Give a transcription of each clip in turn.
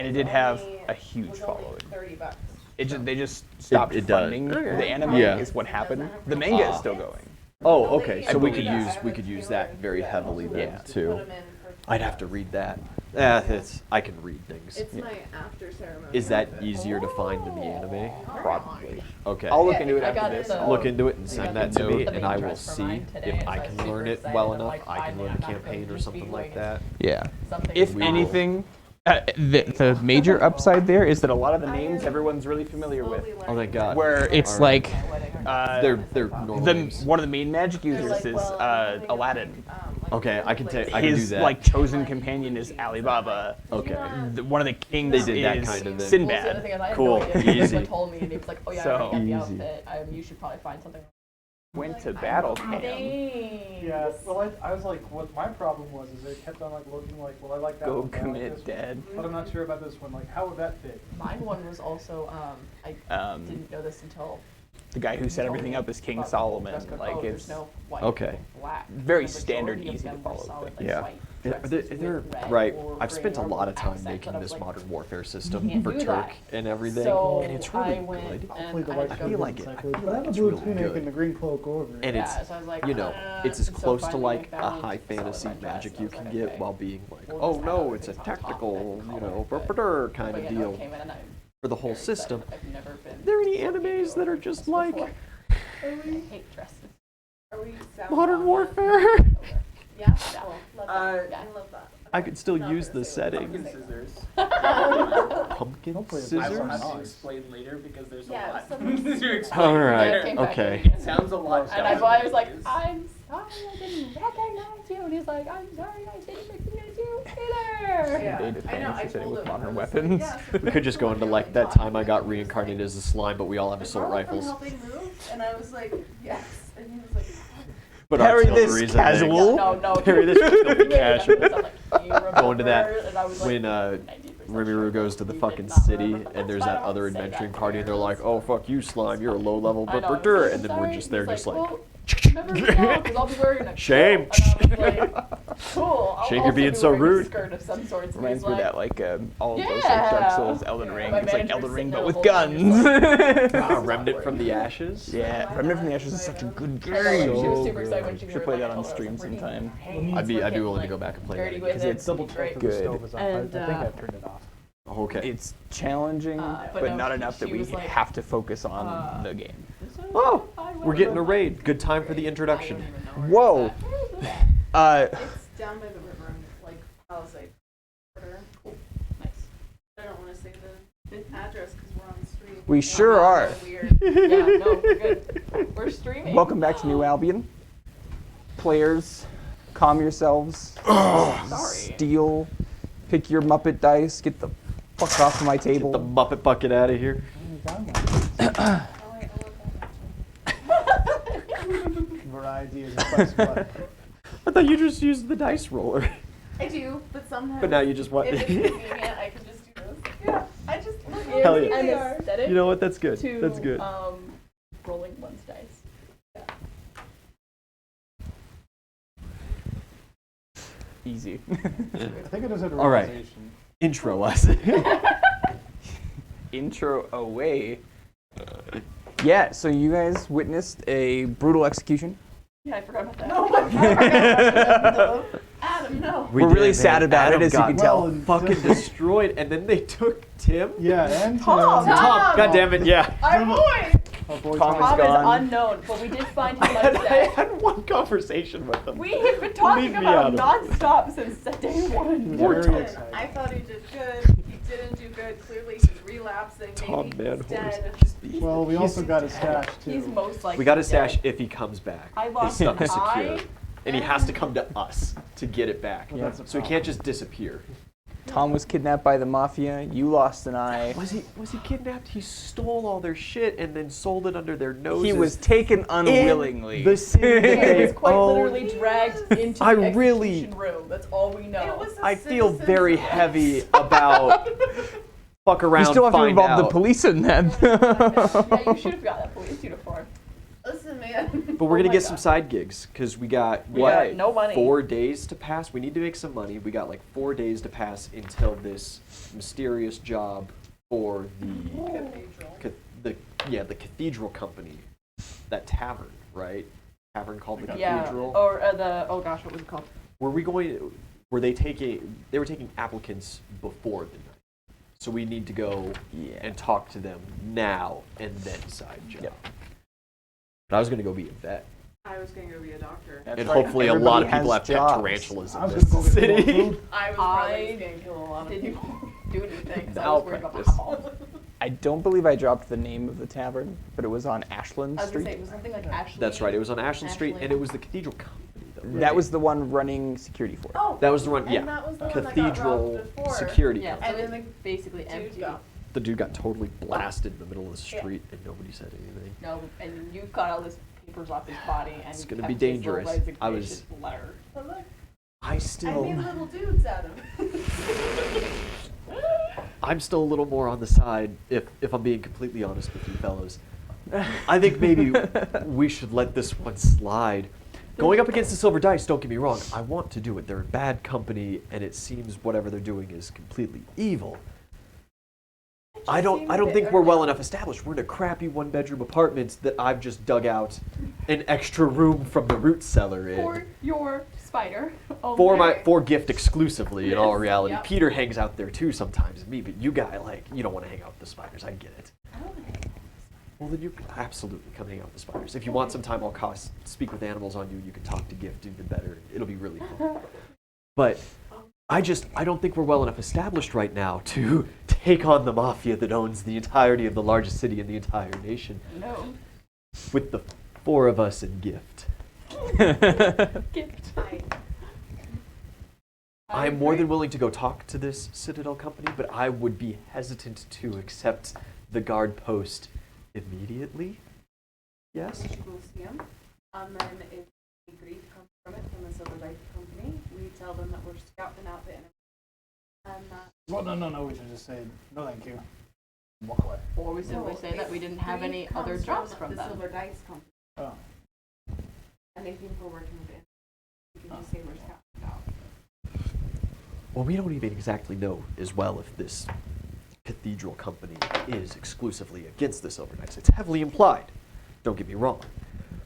and it did have a huge following. $30. They just stopped funding the anime. Is what happened. The manga is still going. Oh, okay. So we could use that very heavily then too. Put 'em in for I'd have to read that. I can read things. It's my after ceremony. Is that easier to find than the anime? Probably. Okay. I'll look into it after this. Look into it and send that to me, the and I will dress for see mine today, if I so can super learn it excited well that, enough. like, I can finally learn a I'm not campaign gonna or just something be like doing that. Yeah. something If small. anything, the major upside there is that a lot of the names everyone's really familiar with. Oh, thank God. Where it's Alright. like They're normal names. one of the main magic users is Aladdin. Okay, I can do His that. like chosen companion is Alibaba. Okay. One of the kings They did that is kind of thing. Sinbad. Cool. Easy. Someone told me, and he was like, "Oh yeah, I already got the Easy. outfit. You should probably find something." Went to battle camp. Yeah, well, I was like, what my problem was is it kept on like looking like, well, I like that Go one, but I like commit, this one. Dad. But I'm not sure about this one. Like, how would that fit? Mine one was also I didn't know this until The guy who set everything up is King Solomon. dress code. Like There's it's no white, Okay. black. Very The standard, majority of easy to them were follow solid, thing. like, Yeah. white Yeah, dresses they're with red right. or I've spent a green or lot of time accent, making but I this was like, modern warfare can't system for do Turk that. and everything, So and it's really I went good. and the I white showed feel them like it. But I feel have like a it's blue really tunic good. and the green cloak over it. And yeah, it's, so I was like, you know, it's as and so close to finally like I a found high solid fantasy red dress, magic and I you was can like, get okay, while being like, we'll oh just no, add it's a things on top tactical, and you call know, it good. kind But of yeah, no, deal it came in and I'm for the whole very system. excited. I've never been. Are there any to a animes that are just like before. I hate dresses. Are we Modern Warfare? Yeah. Cool. Love that. that. I love that. I could still Not use gonna the say what setting. Scissors. Pumpkin Hopefully it's I will scissors? have to explain later because there's a Yeah, lot some- to explain. All right. Yeah, it came back Okay. in. It sounds a lot. And I was like, It is. I'm sorry I didn't recognize you. And he's like, I'm sorry I didn't recognize you either. Yeah, Invaded I know. things I instead told with him. modern I was like, weapons. yeah, We could just go into like that time I got reincarnated as a slime, but we all have assault From rifles. helping move, and I was like, yes, and he was like, But Harry artillery this is a thing. casual. No. Harry this filthy casual. Going Going to that when Rimuru goes to the fucking city and there's that other adventuring party and they're like, oh fuck you slime, you're a low level burr, and then we're just there just like Shame. Cool. Shame you're being so rude. Skirt of some sorts. Reminds me of that like all of those like Yeah. Dark Souls, Elden Ring. My It's like manager Elden was Ring sitting but there with the whole time, guns. Remnant from the Ashes. Yeah, Remnant from the Ashes is such a good I know, she game. was super excited when she Should heard, play like, that I on told her, I stream was like, sometime. I'd be willing to go back and play that dirty again. with it. Double check that the Good. stove is off. And, I think I've turned it off. Okay. It's challenging, but but no, not enough that she we was like, have to focus on the game. Oh, we're getting a raid. Good time for the introduction. Whoa. it's down by the river, and like Palisade. Cool. Nice. I don't want to say the address because we're on the street. We sure are. Weird. Yeah, no, we're good. We're streaming. Welcome back to New Albion. Players, calm yourselves. Sorry. Steal. Pick your Muppet dice. Get the fuck off of my Get the table. Muppet bucket out of here. Variety is a price button. I thought you just used the dice roller. I do, but sometimes. But now you just want. If it's convenient, I can just do this. Yeah, I just look at Hell it. yeah. An They are. aesthetic You know what? That's good. to That's good. rolling one's dice. Easy. I think it is a All right. realization. Intro us. Intro away. Yeah, so you guys witnessed a brutal execution. Yeah, I forgot about that. Oh my god. Adam, no. We're really sad about it, as you can tell. Well, Fucking destroyed, and then they took Tim. Yeah, and Tom. Tom. God damn it! Yeah. Our boy! Our boy Tom Tom. is Tom is gone. unknown, but we did find him I upset. had one conversation with them. We have been talking Leave me about out him of it. non-stop since day one. Very Listen, excited. I thought he did good. He didn't do good. Clearly, he's relapsing. Tom Maybe he's Manhorse. dead. Well, we also got a stash too. He's most likely We got a stash dead. if he comes back. I lost His stuff an is secure. eye. And he has to come to us to get it back. Well, that's a So he problem. can't just disappear. Tom was kidnapped by the mafia. You lost an eye. Was he kidnapped? He stole all their shit and then sold it under their noses. He was taken unwillingly. The city that He they was quite own. literally dragged into I the really- execution room. That's all we know. It was a I feel citizen's very arrest. heavy about fuck around, You still have to find involve out. the police in that. Yeah, you should have got that police uniform. Listen, man. But we're gonna get some side gigs because we got got no money. 4 days to pass. We need to make some money. We got like 4 days to pass until this mysterious job for the Cathedral company, that tavern, right? Tavern called the Cathedral. Or oh gosh, what was it called? Were they were taking applicants before the night. So we need to go and talk to them now and then side job. Yep. But I was gonna go be a vet. I was going to go be a doctor. That's And right. hopefully a lot of Everybody people has have pet jobs. tarantulas I in was this gonna go get city. food. I was probably just going to kill a lot of people. Didn't do anything. So I Now was worried about practice. alcohol. I don't believe I dropped the name of the tavern, but it was on Ashland I was gonna Street. say it was something like Ashley. That's right. It was on Ashland Street, Ashley. and it was the Cathedral company. Though, That right? was the one running security for it. Oh, That was the one. and Yeah, that was the one Cathedral that got robbed before. security. Yeah, company. so And it's then basically Dude empty. got The dude got totally blasted in the middle of the Yeah. street, and nobody said anything. No, and you got all his papers off his body, and It's you gonna kept be his little dangerous. I resignation was- letter. But look, I I still, made little dudes out of it. I'm still a little more on the side, if I'm being completely honest with you fellows. I think maybe we should let this one slide. Going up against the Silver Dice, don't get me wrong, I want to do it. They're a bad company, and it seems whatever they're doing is completely evil. I don't think we're well enough established. We're in a crappy 1-bedroom apartment that I've just dug out an extra room from the root cellar in. For your spider. Oh For gift exclusively in all reality. Yep. Peter hangs out there too sometimes, me, but you guy, like, you don't want to hang out with the spiders. I get it. Well, then you absolutely come hang out with the spiders. If you want some time, I'll speak with animals on you. You can talk to Gift even better. It'll be really fun. But I don't think we're well enough established right now to take on the mafia that owns the entirety of the largest city in the entire nation. No. With the 4 of us in Gift. Gift. I'm more than willing to go talk to this Citadel company, but I would be hesitant to accept the guard post immediately. Yes? We'll see 'em. And then if we agree to come from it, from the Silver Dice Company, we tell them that we're scouting out the enemy. And Well, no, we should just say, no thank you. Walk away. Or we simply say that we didn't have any other jobs from the them. Silver Dice Company. Oh. And they think we're working with it. You can just say we're scouting out. Well, we don't even exactly know as well if this Cathedral company is exclusively against the Silver Knights. It's heavily implied. Don't get me wrong.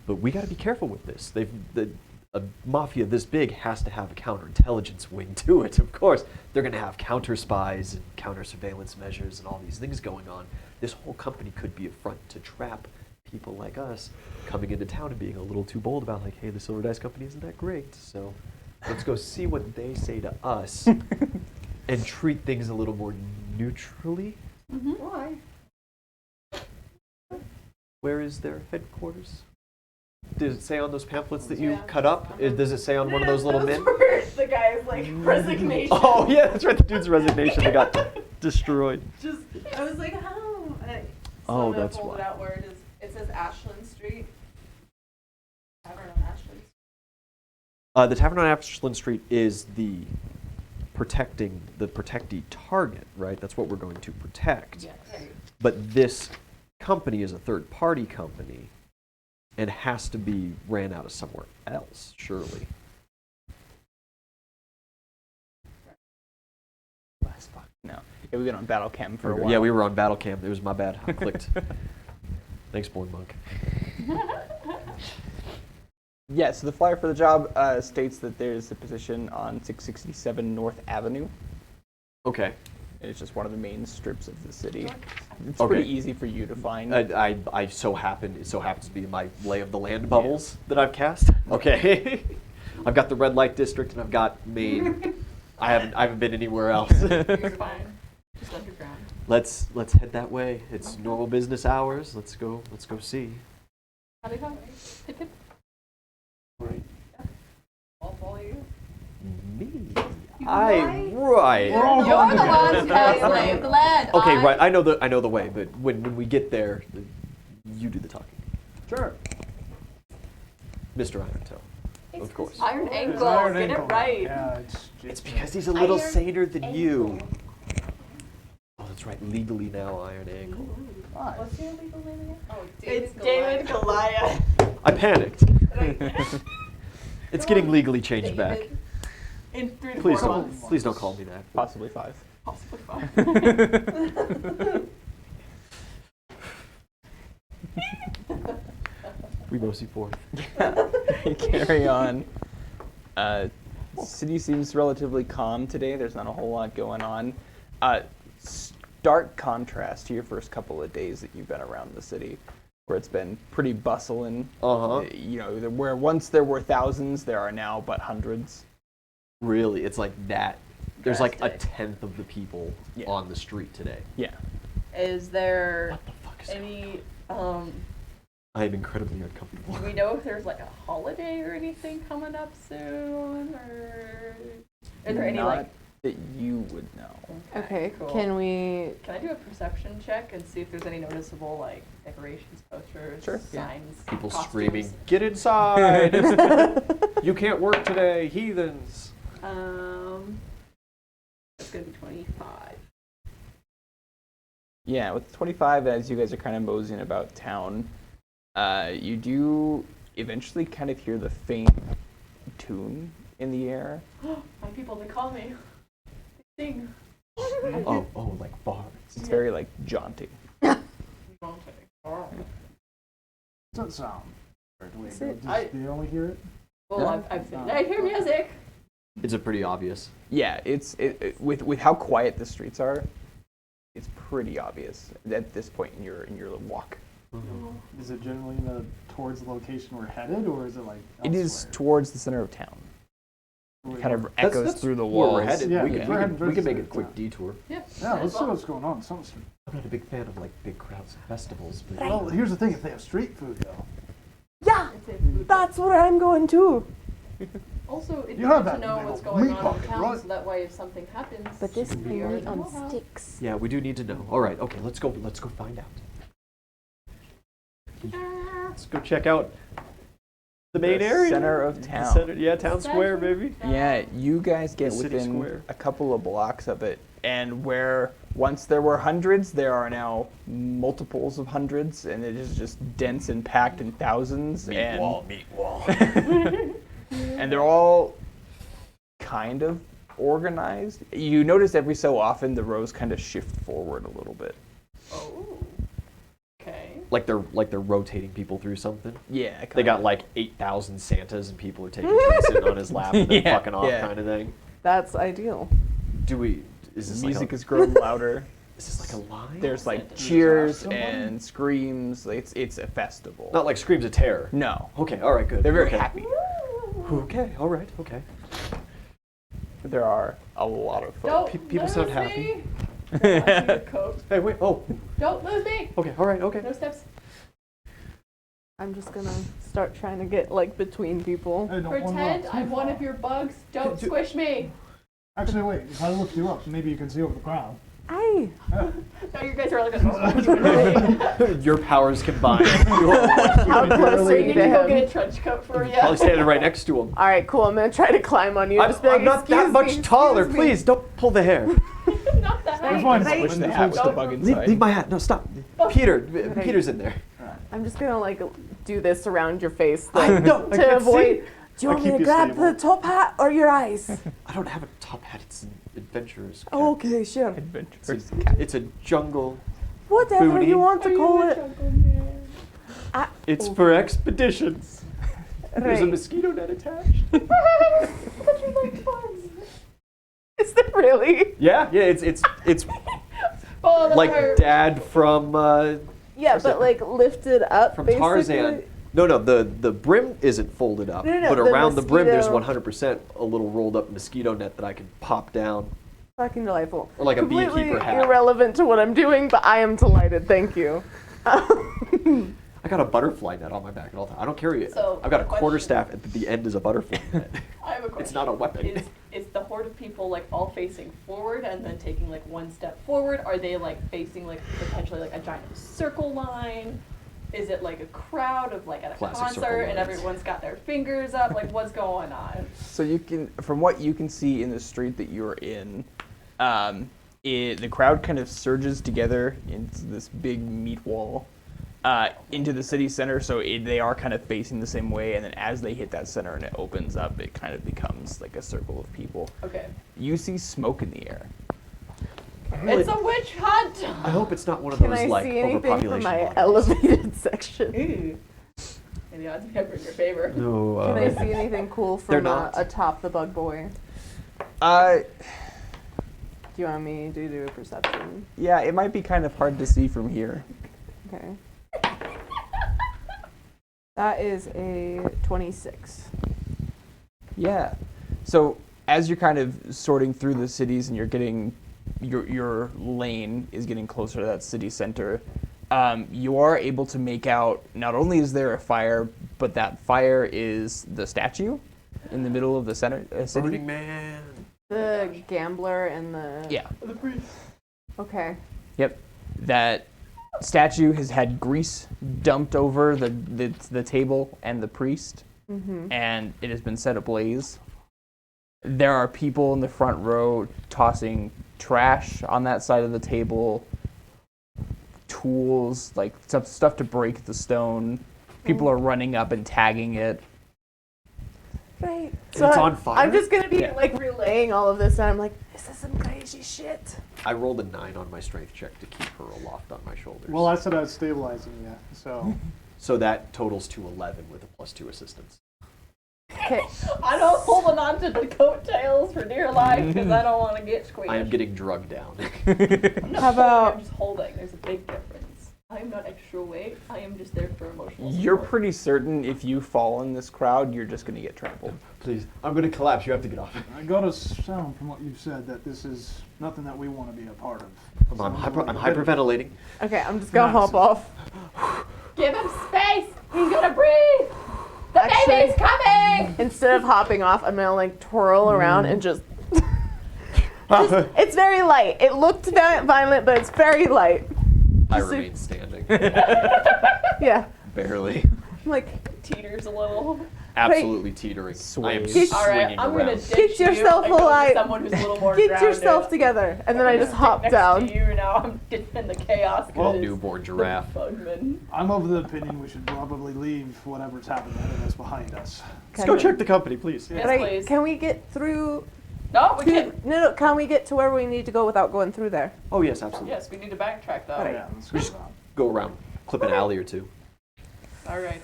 But we got to be careful with this. A mafia this big has to have a counterintelligence wing to it. Of course, they're going to have counter spies and counter surveillance measures and all these things going on. This whole company could be a front to trap people like us coming into town and being a little too bold about, like, hey, the Silver Dice Company isn't that great. So let's go see what they say to us and treat things a little more neutrally. Why? Where is their headquarters? Does it say on those pamphlets that you cut up? Does it say on one of those little men? The guy's like resignation. Oh yeah, that's right. The dude's resignation that got destroyed. Just, I was like, how? Oh, So I that's pulled why. it out where it is. It says Ashland Street. Tavern on Ashland. The Tavern on Ashland Street is the protectee target, right? That's what we're going to protect. Yes. But this company is a third-party company and has to be ran out of somewhere else, surely. Last fuck. No. Yeah, we've been on battle cam for a while. Yeah, we were on battle cam. It was my bad. I clicked. Thanks, Boy Monk. Yeah, so the flyer for the job states that there's a position on 667 North Avenue. Okay. It's just one of the main strips of the city. It's Okay. pretty easy for you to find. It so happens to be my lay of the land bubbles that I've cast. Okay. I've got the red light district and I've got Maine. I haven't been anywhere else. You're fine. Just underground. Let's head that way. It's normal business hours. Let's go see. How do you go? Pip pip. I'll follow you. Me. Right. Right. We're all You're going the together. one who has lay of the land. Okay, right. I know the way, but when we get there, you do the talking. Sure. Mr. Iron Toe. Of course. Iron It's ankle. iron Get ankle. it right. Yeah, It's because he's a little Iron saner than you. ankle. Oh, that's That's right, legally now Iron Ankle. Why? What's your legal name again? Oh, It's David Goliath. I panicked. It's getting legally changed back. In 3 to Please 4 don't, months. please don't call me that. Possibly 5. Possibly 5. We mostly 4. Carry on. City seems relatively calm today. There's not a whole lot going on. Stark contrast to your first couple of days that you've been around the city, where it's been pretty bustling. You know, where once there were thousands, there are now but hundreds. Really, it's like that. There's like a Drastic. tenth of the people Yeah. on the street today. Yeah. Is there What the fuck is any, I am incredibly uncomfortable. do we know if there's like a holiday or anything coming up soon, or are there any Not like? that you would know. Okay, cool. can we? Can I do a perception check and see if there's any noticeable like decorations, posters, Sure, yeah. signs, People costumes? screaming, "Get inside! You can't work today, heathens!" It's gonna be 25. Yeah, with 25, as you guys are kind of moseying about town, you do eventually kind of hear the faint tune in the air. My people, they call me. They sing. Oh, like bards. It's very like jaunty. Doesn't sound. Or do we, Is it- do you only hear it? Well, Yeah. I've seen. I hear music. It's a pretty obvious. Yeah, with how quiet the streets are, it's pretty obvious at this point in your walk. Is it generally towards the location we're headed, or is it like It is elsewhere? towards the center of town. Where It kind of we- echoes That's through the where walls. we're headed. Yeah, we yeah. can, We're we heading can, we can make a towards quick town. detour. Yeah, let's see what's going on. Some street. I'm not a big fan of like big crowds and festivals, but Well, here's the thing: if they have street food, though, Yeah, It's a food that's where I'm going to. Also, it's You have good to that know little what's going meat on in pocket, town, right? so that way if something happens, But this is we already meat on know how. sticks. yeah, we do need to know. All right, okay, let's go find out. Let's go check out the main The area. center of The town. center- yeah, town square, Center. baby. Yeah, you guys get The city within square. a couple of blocks of it, and where once there were hundreds, there are now multiples of hundreds, and it is just dense and packed in thousands. Meat wall. And they're all kind of organized. You notice every so often the rows kind of shift forward a little bit. Oh. Okay. Like they're rotating people through something. Yeah, They kinda. got like 8,000 Santas and people are taking turns sitting on his lap and then Yeah, fucking off yeah. kind of thing. That's ideal. Is this music like has grown louder. is this like a line? There's like Santa cheers somebody? and screams. It's a festival. Not like screams of terror. No, Okay, all right, good. they're very okay. happy. Okay, all right, okay. There are a lot of Don't folks. people lose sound me. happy. I see your coat. Hey, wait. Oh, Don't lose me. okay, all right, okay. No steps. I'm just gonna start trying to get like between people. Hey, don't Pretend run I'm too one far. of your bugs. Don't Do- squish me. Actually, wait. If I lift you up, maybe you can see over the crowd. Aye. No, you guys are all gonna. Your powers combined. How close are We you need to to go get a him? trench coat for you. Probably standing right next to him. All right, cool. I'm gonna try to climb on you. I'm, Just be like, I'm not that "Excuse much me, taller. excuse me." Please don't pull the hair. Not that We're high. fine. Right. Push the hat with the bug inside. Leave my hat. No, stop. Peter. Peter's in there. I'm just gonna like do this around your face I like, know, I to can avoid. see. Do you I want me keep to you grab stable. the top hat or your eyes? I don't have a top hat. It's an adventurer's cap. Oh, okay, sure. Adventurous. It's a jungle. Whatever Booty. you want to call it. It's for expeditions. There's a Right. mosquito net attached. Is there really? Yeah, it's Oh, that's like hurt. Dad from Yeah, but like lifted up. from basically. Tarzan. No, the brim isn't folded up, No, but the around the brim there's mosquito- 100% a little rolled up mosquito net that I can pop down, Fucking delightful. or like a Completely beekeeper hat. irrelevant to what I'm doing, but I am delighted. Thank you. I got a butterfly net on my back at all times. I don't carry it. So, I've got a question. quarterstaff at the end is a butterfly net. I have a question. It's not a weapon. Is the horde of people like all facing forward and then taking like one step forward? Are they like facing like potentially like a giant circle line? Is it like a crowd of like at a Classic circle concert and lines. everyone's got their fingers up? Like what's going on? So you can, from what you can see in the street that you're in, the crowd kind of surges together into this big meat wall into the city center. So they are kind of facing the same way. And then as they hit that center and it opens up, it kind of becomes like a circle of people. Okay. You see smoke in the air. It's a witch hunt! I hope it's not one of Can those I like see anything overpopulation from my monsters. elevated section? Ooh. And the odds never in your favor. No. Can I see anything cool They're from not. atop the bug boy? Uh, Do you want me to do a perception? yeah, it might be kind of hard to see from here. Okay. That is a 26. Yeah. So as you're kind of sorting through the cities and you're getting your lane is getting closer to that city center, you are able to make out not only is there a fire, but that fire is the statue in the middle of the center city. Burning Man. The gambler and the... Yeah. Okay. Yep. That statue has had grease dumped over the table and the priest, Mm-hmm. and it has been set ablaze. There are people in the front row tossing trash on that side of the table, tools, like stuff to break the stone. People are running up and tagging it. Right. It's on fire? I'm just gonna be Yeah. like relaying all of this, and I'm like, this is some crazy shit. I rolled a 9 on my strength check to keep her aloft on my shoulders. Well, I said I was stabilizing you, so. So that totals to 11 with a +2 assistance. Okay. I don't holding on to the coattails for dear life because I don't want to get squeezed. I am getting drugged down. I'm not How about- I'm just holding. There's a big difference. I am not extra weight. I am just there for emotional You're support. pretty certain if you fall in this crowd, you're just going to get trampled. Please, I'm going to collapse. You have to get off. I got a sound from what you said that this is nothing that we want to be a part of. I'm Sounds like a bit of- hyperventilating. Okay, I'm just gonna hop off. Give him space. He's gonna breathe. The Actually- baby's coming. Instead of hopping off, I'm gonna like twirl around and just. It's very light. It looked violent, but it's very light. I Just remain standing. Yeah. Barely. I'm like, Teeters a little. Absolutely teetering. I am Sways. All right, swinging I'm around. gonna ditch Get yourself you and go to alive. someone who's a little more get grounded. yourself together, and then I just hop Next down. To you now, I'm in the chaos. Well, 'cause newborn the giraffe. Bugman. I'm of the opinion we should probably leave whatever's happening to us behind us. Let's go check the company, please. Yes, Right, please. can we get through? No, we can't. No, can we get to where we need to go without going through there? Oh, yes, absolutely. Yes, we need to backtrack though. Alright. Yeah, let's go around. Go around, clip an alley or two. All right.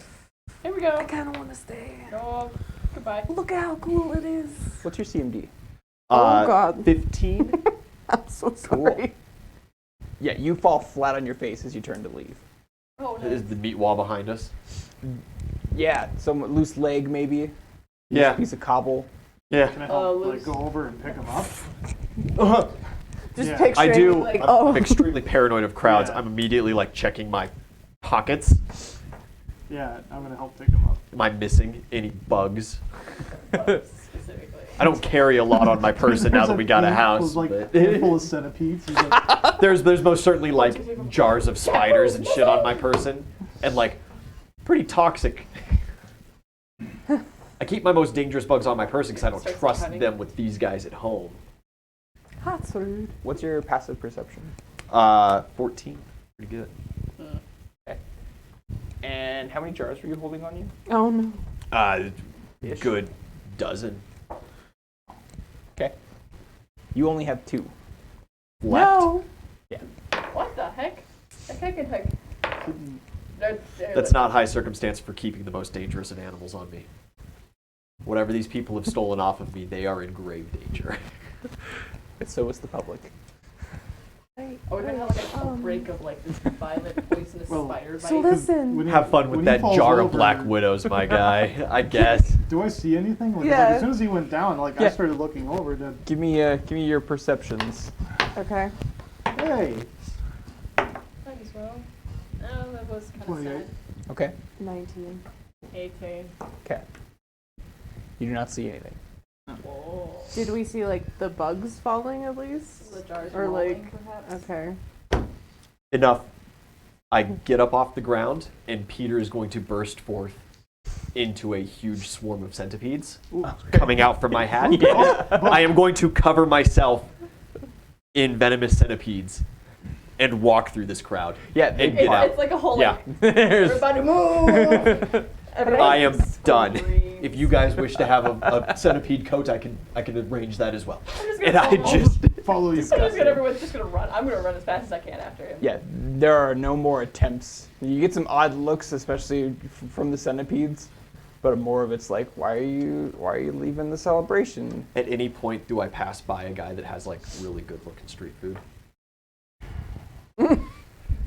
Here we I go. kind of want to stay. Oh, goodbye. Look how cool it is. What's your CMD? Oh, God. 15. Cool. I'm so sorry. Yeah, you fall flat on your face as you turn to leave. Oh, Is nice. the meat wall behind us? Yeah, some loose leg maybe. Yeah. Piece of cobble. Yeah. Can I help Luke's- go over and pick him up? Just Yeah. picturing I do. like, I'm oh. extremely paranoid of crowds. Yeah. I'm immediately like checking my pockets. Yeah, I'm gonna help pick him up. Am I missing any bugs? Specifically. I don't carry a lot on my person now that we got a house. Like but- full of centipedes. He's like, there's most certainly like jars of spiders and shit on my person, and like pretty toxic. I keep my most dangerous bugs on my person because I don't Starts trust cutting. them with these guys at home. That's rude. What's your passive perception? 14. Pretty good. And how many jars were you holding on you? Oh no. Ish. Good dozen Okay. You only have 2. left. No. What the heck? Heck. That's not high circumstance for keeping the most dangerous of animals on me. Whatever these people have stolen off of me, they are in grave danger. But so is the public. Wait, Oh, we're gonna have like a outbreak of like this violent poisonous Well, spider bite. So listen. when he- Have fun when with he that falls jar of over- black widows, my guy. I guess. Do I see anything? Like, Yeah. as soon as he went down, like I Yeah. started looking over. Give me your perceptions. Okay. Hey, Might as well. Oh, that was kind of 28. sad. Okay. 19. 18. Okay. You do not see anything. Whoa. Did we see like the bugs falling at least? The jars Or rolling, like, perhaps. okay. Enough. I get up off the ground, and Peter is going to burst forth into a huge swarm of centipedes coming out from my hat. I am going to cover myself in venomous centipedes and walk through this crowd. Yeah, and get out. It's like a whole Yeah. like, There's everybody move. I am done. screams. If you guys wish to have a centipede coat, I can arrange that as well. I'm just And gonna I follow. just Follow you. Everyone's just gonna run. I'm gonna run as fast as I can after him. yeah, there are no more attempts. You get some odd looks, especially from the centipedes, but more of it's like, why are you leaving the celebration? At any point, do I pass by a guy that has like really good looking street food?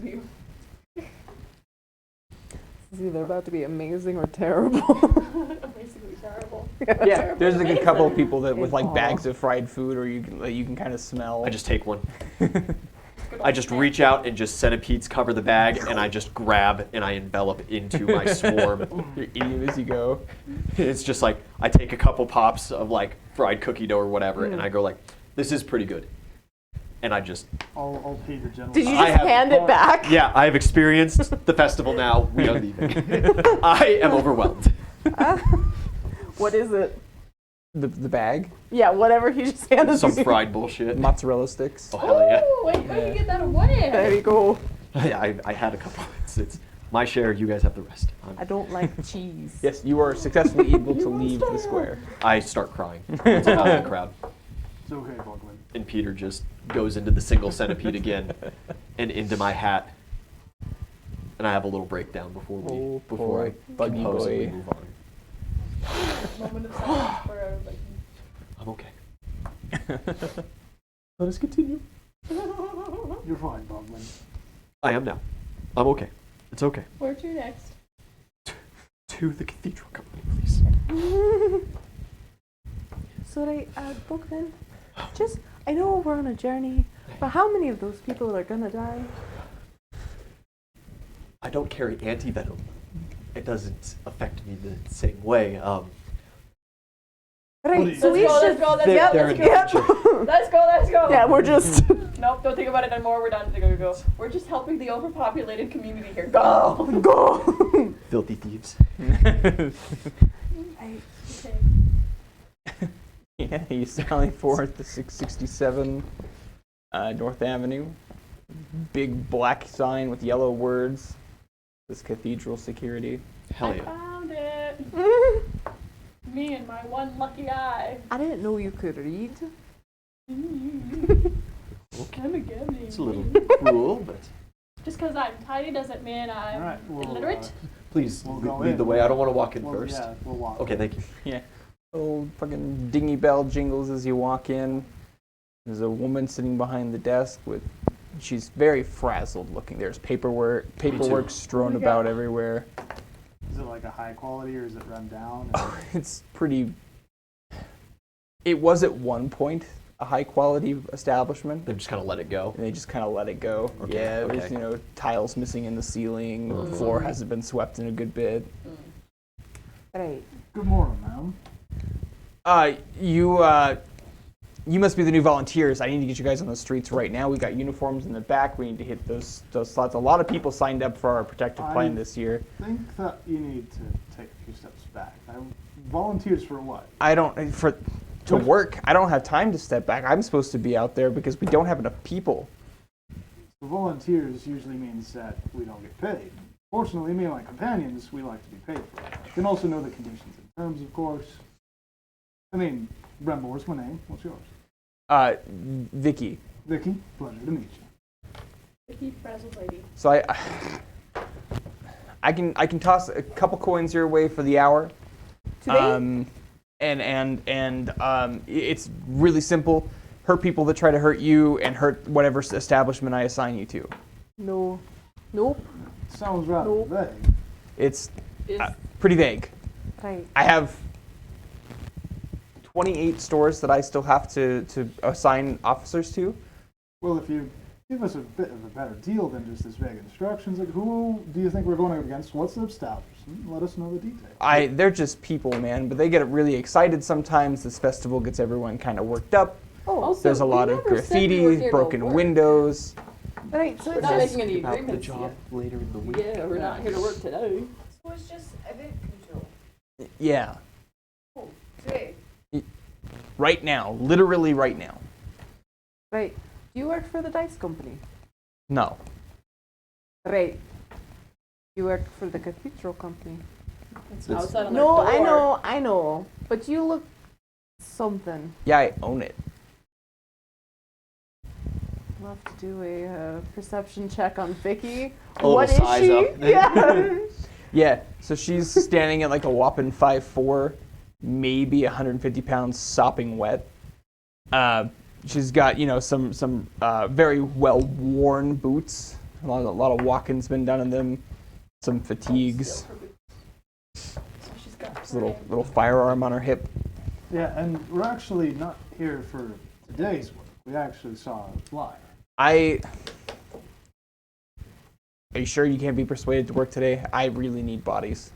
You- It's either about to be amazing or terrible. Basically terrible. Yeah, there's like a couple of people that with like Aw. bags of fried food, or you can kind of smell. I just take one. I just reach out and just centipedes cover the bag, and I just grab and I envelop into my swarm. You're eating as you go. It's just like I take a couple pops of like fried cookie dough or whatever, and I go like, "This is pretty good," and I just I'll pay the general. Did you I just have- hand it back? yeah, I have experienced the festival now. We are leaving. I am overwhelmed. What is it? The bag, Yeah, whatever he just handed Some me. fried bullshit. mozzarella sticks. Oh hell yeah! Ooh, wait, how did you get that away? There you go. I had a couple. It's my share. You guys have the rest. I don't like cheese. Yes, you are successfully able to leave the square. I start crying. Once I'm out of the crowd. It's okay, Bogman. And Peter just goes into the single centipede again and into my hat. And I have a little breakdown before Oh, I poor buggy compose and we boy. move on. Moment of silence for like. I'm okay. Let us continue. You're fine, Bogman. I am now. I'm okay. It's okay. Where to next? To the Cathedral Company, please. So Bookman, just, I know we're on a journey, but how many of those people are gonna die? I don't carry anti-venom. It doesn't affect me the same way. Right, so Let's we go, should. let's go, let's They're- go, they're let's in go. danger. Let's go, let's go. Yeah, we're just. Nope, don't think about it anymore. We're done. Go. We're just helping the overpopulated community here. Go. Go. Filthy thieves. Okay. Yeah, he's sallying forth the 667 North Avenue. Big black sign with yellow words. This cathedral security. Hell I yeah. found it. Me and my one lucky eye. I didn't know you could read. I'm a gummy. It's a little cruel, but Just because I'm tiny doesn't mean I'm All right, we'll, illiterate. please We'll go lead in. the way. I don't want to walk in Well, first. yeah, we'll walk. Okay, thank you. Yeah. Little fucking dingy bell jingles as you walk in. There's a woman sitting behind the desk with. She's very frazzled looking. There's paperwork strewn Oh my about God. everywhere. Is it like a high quality or is it run down? It's pretty. It was at one point a high quality establishment, Then just kind of let it go. and they just kind of let it go. Okay, Yeah, there's okay. tiles missing in the ceiling. The Mhm. floor hasn't been swept in a good bit. Right. Good morning, ma'am. You must be the new volunteers. I need to get you guys on the streets right now. We got uniforms in the back. We need to hit those slots. A lot of people signed up for our protective plan this year. I think that you need to take a few steps back. Volunteers for what? I don't to work. I don't have time to step back. I'm supposed to be out there because we don't have enough people. The volunteers usually means that we don't get paid. Fortunately, me and my companions, we like to be paid for it. You can also know the conditions and terms, of course. I mean, Rembor's my name. What's yours? Vicky. Vicky, pleasure to meet you. Vicky Frazzled Lady. So I can toss a couple coins your way for the hour. Today? It's really simple. Hurt people that try to hurt you and hurt whatever establishment I assign you to. No. Nope. Sounds rather Nope. vague. It's Is pretty vague. Right. I have 28 stores that I still have to assign officers to. Well, if you give us a bit of a better deal than just this vague instructions, like who do you think we're going up against? What's the establishment? Let us know the details. They're just people, man, but they get really excited sometimes. This festival gets everyone kind of worked up. Oh, Also, There's a we lot of never said we were graffiti, here to broken work. windows. right. So We're it's not just. making any About the agreements job yet. later in the week. Yeah, we're not here to work today. So it's just event control. Yeah, Today. right now, literally right now. Right. Do you work for the dice company? No. Right. You work for the Cathedral company. It's It's- outside on No, their door. I know. But you look something. Yeah, I own it. We'll have to do a perception check on Vicky. A little What is size she? up. Yeah. Yeah, so she's standing at like a whopping 5'4", maybe 150 pounds, sopping wet. She's got, you know, some very well worn boots. A lot of walking's been done in them. Some fatigues. So she's got There's a little firearm on her hip. Yeah, and we're actually not here for today's work. We actually saw a flyer. Are you sure you can't be persuaded to work today? I really need bodies.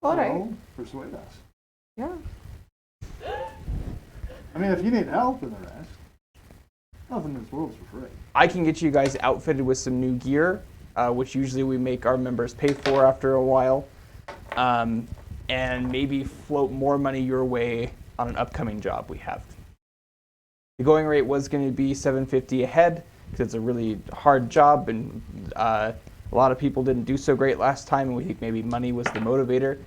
All right. So, persuade us. Yeah. I mean, if you need help in the rest, nothing in this world's for free. I can get you guys outfitted with some new gear, which usually we make our members pay for after a while, and maybe float more money your way on an upcoming job we have. The going rate was going to be $750 a head because it's a really hard job, and a lot of people didn't do so great last time, and we think maybe money was the motivator.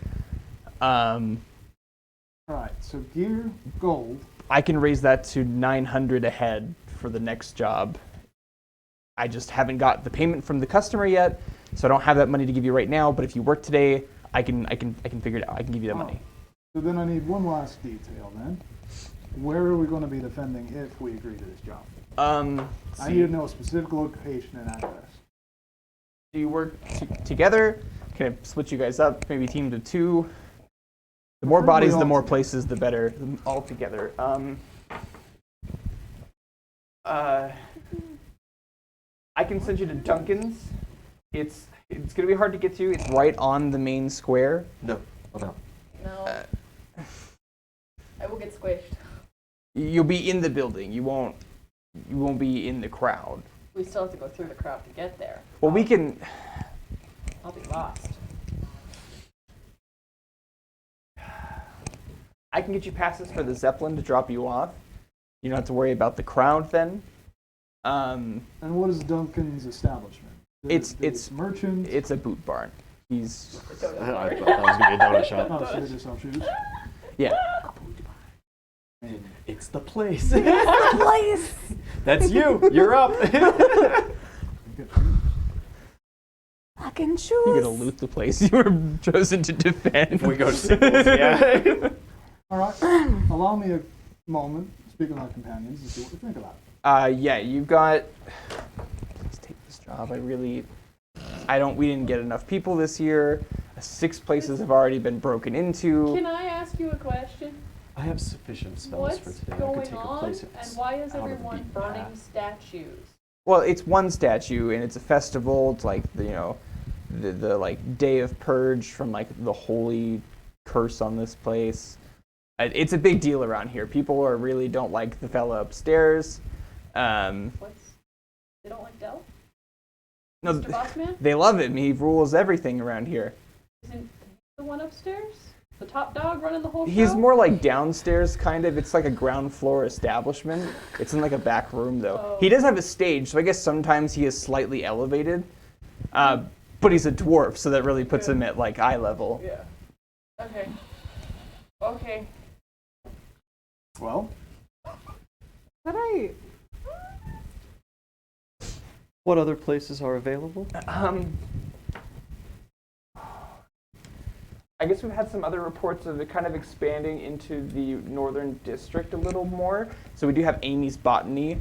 All right, so gear, gold. I can raise that to $900 a head for the next job. I just haven't got the payment from the customer yet, so I don't have that money to give you right now. But if you work today, I can figure it out. I can give you that money. So then I need one last detail then. Where are we going to be defending if we agree to this job? I need to know a specific location and address. Do you work together? Can I split you guys up? Maybe teams of two. The more Preferably bodies, the all more together. places, the better. All together. I can send you to Duncan's. It's gonna be hard to get to. It's right on the main square. No. Oh, no. No. I will get squished. You'll be in the building. You won't be in the crowd. We still have to go through the crowd to get there. Well, we can. I'll be lost. I can get you passes for the Zeppelin to drop you off. You don't have to worry about the crowd then. And what is Duncan's establishment? It's merchant. It's a boot barn. He's I thought that was going to be a donut shop. Oh, so they just sell shoes. yeah. It's the place. Place. That's you. You're up. Fucking shoes. You're gonna loot the place you were chosen to defend. If we go to symbols, yeah. All right, allow me a moment, speak with my companions, and see what we think about it. Yeah, you've got. Please take this job. We didn't get enough people this year. 6 places have already been broken into. Can I ask you a question? I have sufficient spells What's for today. I could going take a on, place if and it's why is out of the everyone beaten burning path. statues? Well, it's one statue, and it's a festival. It's like the like day of purge from like the holy curse on this place. It's a big deal around here. People really don't like the fella upstairs. They don't like Del? No, Mr. Bossman? they love him. He rules everything around here. Isn't he the one upstairs? The top dog running the whole show? He's more like downstairs, kind of. It's like a ground floor establishment. It's in like a back room, though. Oh. He does have a stage, so I guess sometimes he is slightly elevated. But he's a dwarf, so that really puts him at like eye level. Yeah. Okay. Okay. Well, But I. What other places are available? I guess we've had some other reports of it kind of expanding into the northern district a little more. So we do have Amy's Botany.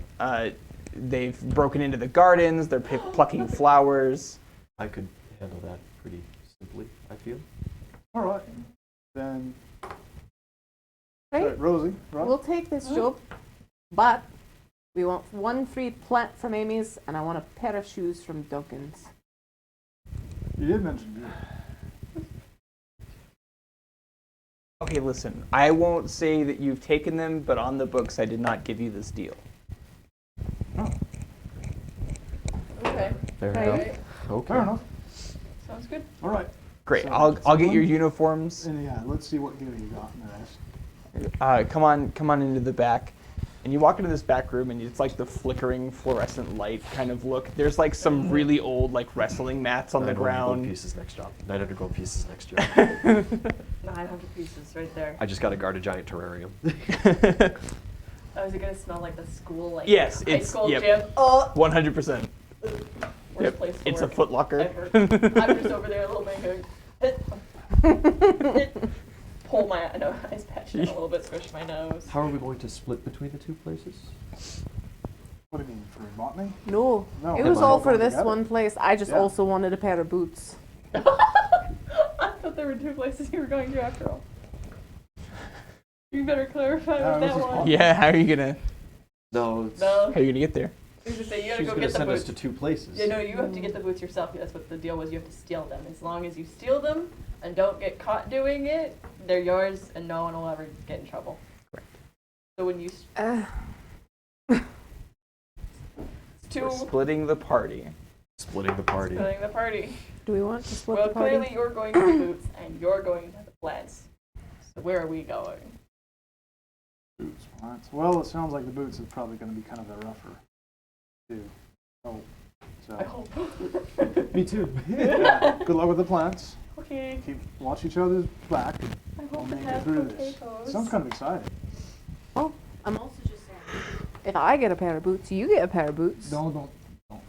They've broken into the gardens. They're plucking flowers. I could handle that pretty simply, I feel. all right. Then, Right? Rosie, right? We'll take this job, but we want 1 free plant from Amy's, and I want a pair of shoes from Duncan's. You did mention gear. Okay, listen. I won't say that you've taken them, but on the books, I did not give you this deal. Okay. Fair Right. enough. Okay. Fair enough. Sounds good. All right. Great. So- I'll so get your one- uniforms. And yeah, let's see what gear you got in the rest. Come on into the back. And you walk into this back room, and it's like the flickering fluorescent light kind of look. There's like some really old like wrestling mats on the 900 gold ground. pieces next job. 900 gold pieces next job. 900 pieces right there. I just got to guard a giant terrarium. Oh, is it gonna smell like the school, like Yes, high it's- school yep. gym? Oh, 100%. worst place to It's a work Foot Locker. ever. I'm just over there a little bit going, pull my eyes patch in a little bit, squish my nose. How are we going to split between the two places? What do you mean, for botany? No, No, it was we're all all for going this together. one place. I just Yeah. also wanted a pair of boots. I thought there were two places you were going to after all. You better clarify Yeah, with this that is one. fun. Yeah, how are you gonna No, it's, No, how are you gonna get there? I was gonna say you gotta she's go going to get the send us boots. to two places. Yeah, no, you have to get the boots yourself. That's what the deal was. You have to steal them. As long as you steal them and don't get caught doing it, they're yours, and no one will ever get in trouble. Correct. So when you it's We're splitting the party. Splitting the party. splitting the party. Do we want to split Well, the party? clearly you're going to the boots, and you're going to the plants. So where are we going? Boots, plants. Well, it sounds like the boots is probably going to be kind of the rougher, too. Oh, I so. hope. Me too. Yeah, good luck with the plants. Okay. Watch each other's back. I We'll hope it make it has through this. potatoes. Sounds kind of exciting. I'm also just saying, if I get a pair of boots, you get a pair of boots. Don't.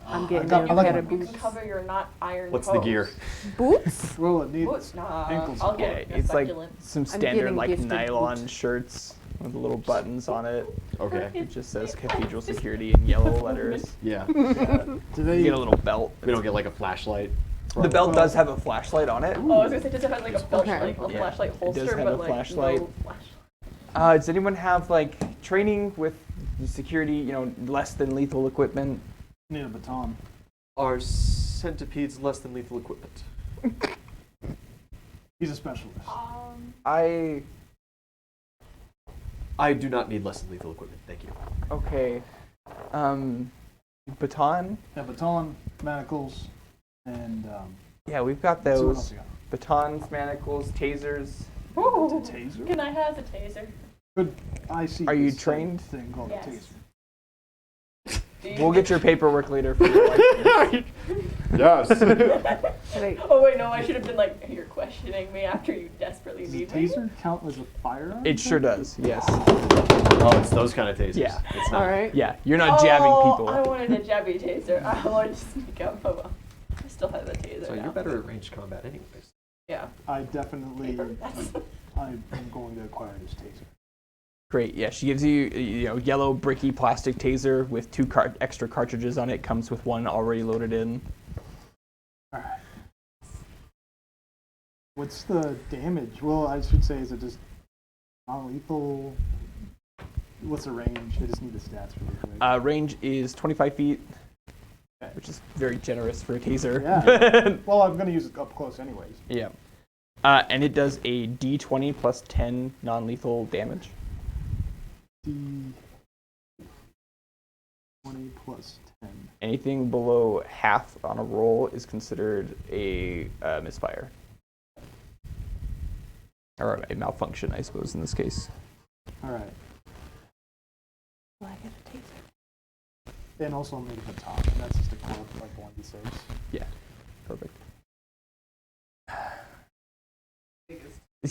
I'm getting I a like pair my of You boots. can cover your not iron What's the toes. gear? Boots? Well, it needs Boots? Nah, ankle I'll support. get It's like succulent. some standard getting like gifted nylon boots. shirts with the little buttons on it. Okay. It just says Cathedral Security in yellow letters. Yeah. You Today, get a little belt. We don't get like a flashlight. The belt does have a flashlight on it. Oh, I was gonna say, does it have like a belt, Okay. like a Yeah, flashlight it holster, does have but a like flashlight. no flashlight? Does anyone have like training with security, less than lethal equipment? need a baton. Are centipedes less than lethal equipment? He's a specialist. I do not need less than lethal equipment. Thank you. okay. Baton? Yeah, baton, manacles, and Yeah, we've got let's see what else those. you got. Batons, manacles, tasers. Ooh. It's a taser? Can I have a taser? Good. I see. Are you this trained? Thing called Yes. a taser. Do you- We'll get your paperwork later for your license. Yes. Right. Oh wait, no, I should have been like, you're questioning me after you desperately Does a need me. taser count as a firearm? It sure does, yes. Oh, it's those kind of tasers. Yeah. It's not. All right. Yeah, you're not jabbing people. I wanted a jabby taser. I wanted to sneak out. Oh well. I still have the taser So now. you're better at ranged combat anyways. Yeah. I definitely. Paper. That's- I am going to acquire this taser. Great, yeah, she gives you, yellow bricky plastic taser with two extra cartridges on it. Comes with one already loaded in. All right. What's the damage? Well, I should say, is it just non-lethal? What's the range? I just need the stats really quick. Range is 25 feet, Okay. which is very generous for a taser. Yeah. Well, I'm going to use it up close anyways. Yeah. And it does a D20 plus 10 non-lethal damage. D20 plus 10. Anything below half on a roll is considered a misfire. Or a malfunction, I suppose, in this case. All right. Will I get a taser? And also make it the top, and that's just a club, like 1d6. Perfect.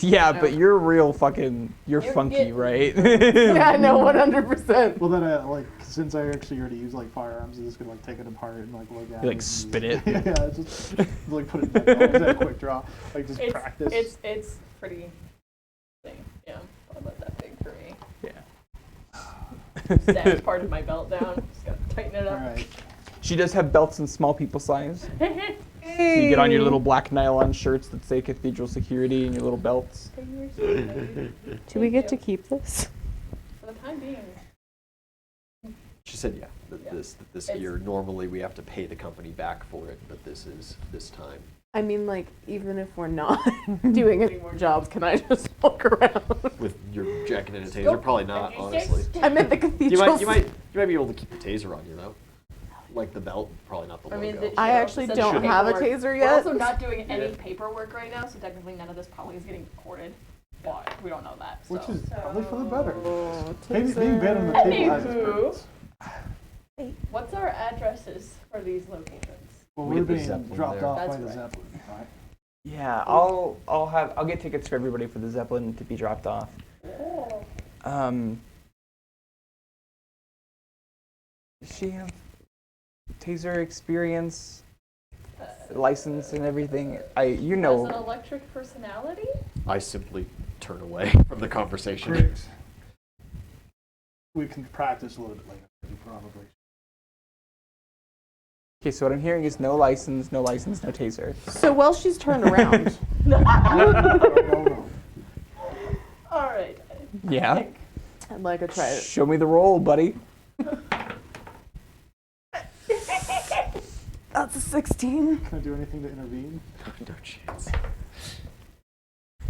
Yeah, but you're real fucking, you're You're funky, getting- right? Yeah, no, 100%. Well, then since I actually already use like firearms, I'm just gonna like take it apart and like look at You, it. like, and spit use- it? Yeah, just like put it back on. Is that a quick draw? Like just practice. It's pretty thing. Yeah. Probably not that big for me. Yeah. Stab part of my belt down. Just gotta tighten it All up. right. She does have belts in small people size. So you get on your little black nylon shirts that say Cathedral Security and your little belts. Do we get to keep this? For the time being. She said, yeah, that Yeah. this It's- year normally we have to pay the company back for it, but this is this time. I mean, like, even if we're not doing any more jobs, can I just walk around? With your jacket and a taser, probably not, honestly. I'm at the cathedral. You might be able to keep the taser on you though. Like the belt, probably not the I mean, logo. I actually don't have a taser We're yet. also not doing any Yeah. paperwork right now, so technically none of this probably is getting recorded. why. We don't know that. Which so. is probably for the better. Oh, Maybe takes being bad on the her- table has its Anywho. purpose. What's our addresses for these locations? Well, We we're get the being Zeppelin dropped there. off That's by the right. Zeppelin, right? Yeah, I'll get tickets for everybody for the Zeppelin to be dropped off. Oh. Does she have taser experience, license, and everything? As an know. electric personality? I simply turn away from the conversation. Great. We can practice a little bit later, probably. Okay, so what I'm hearing is no license, no taser. So while she's turned around, No. All right. Yeah. I'd like to try it. Show me the roll, buddy. That's a 16. Can I do anything to intervene? No chance.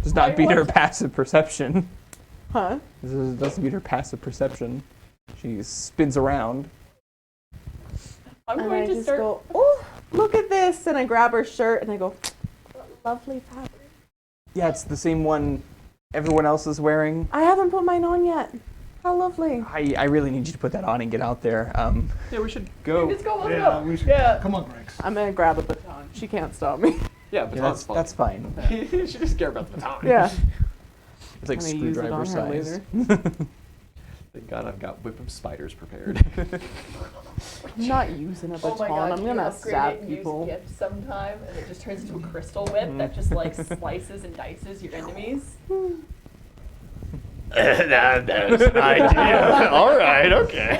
Does not I beat her want- passive perception. Huh? Doesn't beat her passive perception. She spins around. I'm And going I to just start. go, oh, look at this. And I grab her shirt and I go, what lovely fabric. Yeah, it's the same one everyone else is wearing. I haven't put mine on yet. How lovely. I really need you to put that on and get out there. Yeah, we should go. Let's go. Let's Yeah, go. we should. Yeah. Come on, Rex. I'm going to grab a baton. She can't stop me. Yeah, but Yeah, that's fine. You should just care about the baton. Yeah. It's like I'm gonna use it screwdriver on her size. later. Thank God I've got whip of spiders prepared. I'm not using a Oh baton. my God, I'm can going you to upgrade stab it and use people. gifts sometime, and it just turns into a crystal whip that just like slices and dices your enemies. That's an idea. All right, okay.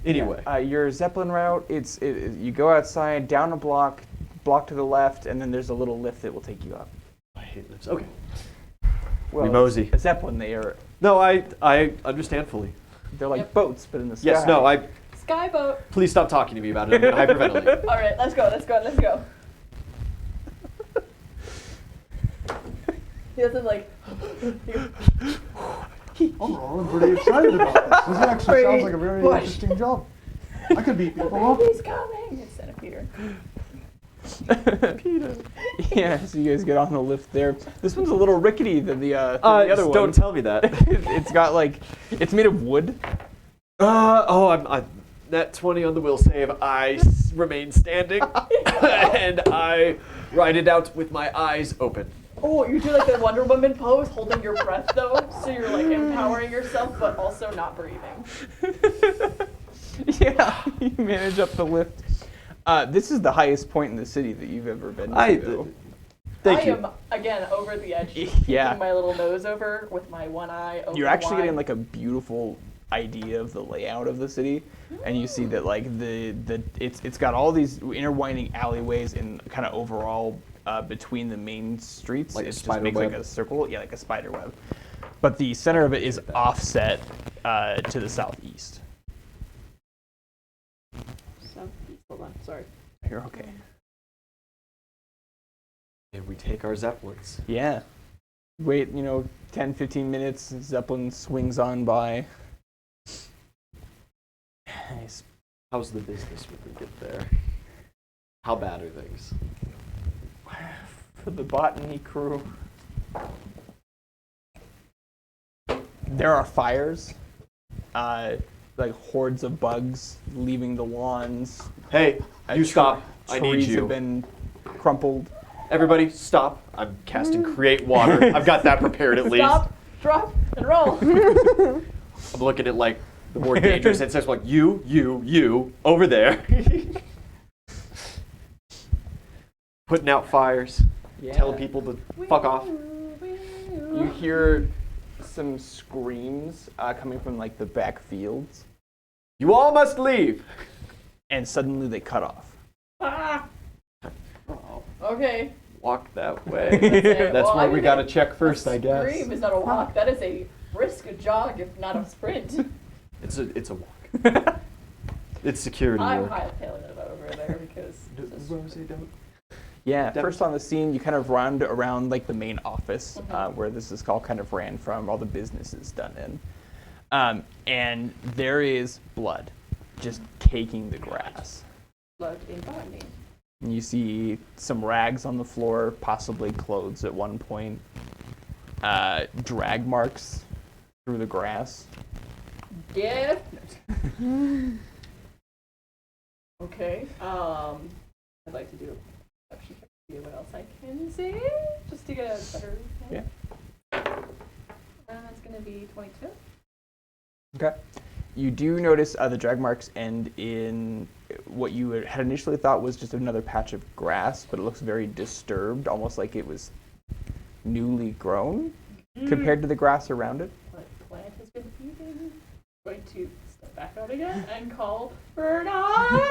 Anyway, Your Zeppelin route, you go outside, down a block to the left, and then there's a little lift that will take you up. I hate lips. Okay. Well, We mosey. A Zeppelin, No, I understand fully. they're like Yep. boats, but in the sky. Yes, no, Skyboat. please stop talking to me about it. I'm gonna hyperventilate. All right, let's go. Let's go. Let's go. He doesn't like. Overall, I'm pretty excited about this. This actually sounds like a very Push. interesting job. I could beat people up. He's coming. Instead of Peter. Peter. Yeah, so you guys get on the lift there. This one's a little rickety than the other one. Don't tell me that. It's got it's made of wood. I'm net 20 on the will save. I remain standing, and I ride it out with my eyes open. Oh, you do like the Wonder Woman pose, holding your breath though, so you're like empowering yourself, but also not breathing. Yeah, you manage up the lift. This is the highest point in the city that you've ever been to. Thank I you. am again over the edge, Yeah. keeping my little nose over with my one eye open. You're actually wide. getting like a beautiful idea of the layout of the city, and you see that like it's got all these intertwining alleyways and kind of overall between the main streets. Like a it just spider makes web. like a circle, yeah, like a spider web. But the center of it is offset to the southeast. Hold on, sorry. You're okay. And we take our zeppelins. Yeah. Wait, 10, 15 minutes, Zeppelin swings on by. Nice. How's the business when we get there? How bad are things? For the botany crew. There are fires. Like hordes of bugs leaving the lawns. Hey, you stop. I need Trees you. have been crumpled. Everybody, stop. I'm casting Create Water. I've got that prepared at least. Stop, drop, and roll. I'm looking at like the more dangerous. It says like you over there. Putting out fires, telling people to fuck off. You hear some screams coming from like the back fields, You all must leave. and suddenly they cut off. Ah. Okay. Walk that way. That's That's well, where I we mean, gotta check first, I guess. Scream is not a walk. That is a brisk jog, if not a sprint. It's a walk. It's security I'm work. hightailing it over there because. Rose, don't. Yeah, Dem- first on the scene, you kind of round around like the main office where this is all kind of ran from, all the business is done in. And there is blood just caking the grass. Blood in botany. And you see some rags on the floor, possibly clothes at one point. Drag marks through the grass. Yeah. Okay. I'd like to do a perception check to see what else I can see, just to get a better. Yeah. And that's gonna be 22. Okay. You do notice the drag marks end in what you had initially thought was just another patch of grass, but it looks very disturbed, almost like it was newly grown compared to the grass around it. What plant has been feeding? Going to step back out again and call Bernard.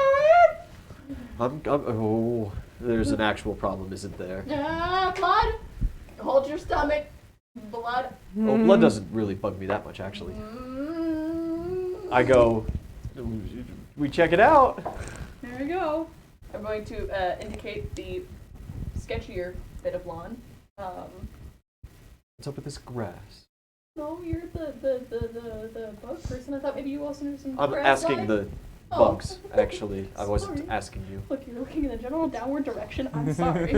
Oh, there's an actual problem, isn't there? Blood. Hold your stomach. Blood. Oh, blood doesn't really bug me that much, actually. I go, we check it out. There we go. I'm going to indicate the sketchier bit of lawn. What's up with this grass? No, you're the bug person. I thought maybe you also knew some I'm grass asking life. the Oh. bugs, actually. I wasn't Sorry. asking you. Look, you're looking in the general downward direction. I'm sorry.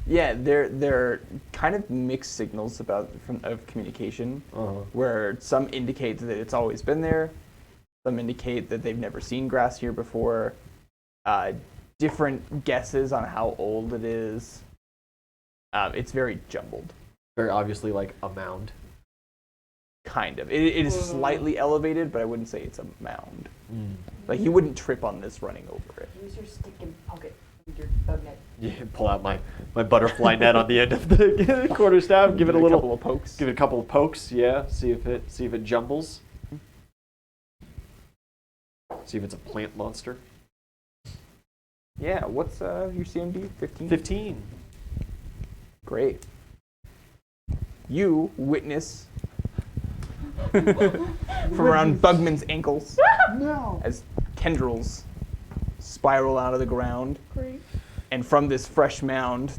Yeah, they're kind of mixed signals of communication, where some indicate that it's always been there, some indicate that they've never seen grass here before, different guesses on how old it is. It's very jumbled. Very obviously like a mound. Kind of. It is slightly elevated, but I wouldn't say it's a mound. Like, you wouldn't trip on this running over it. Use your stick and poke it with your bug net. Yeah, pull out my butterfly net on the end of the quarterstaff, give it a little couple of pokes. Give it a couple of pokes, yeah. See if it jumbles. See if it's a plant monster. Yeah, what's your CMD? 15? 15. Great. You witness from around Bugman's ankles No. as tendrils spiral out of the ground. Great. And from this fresh mound,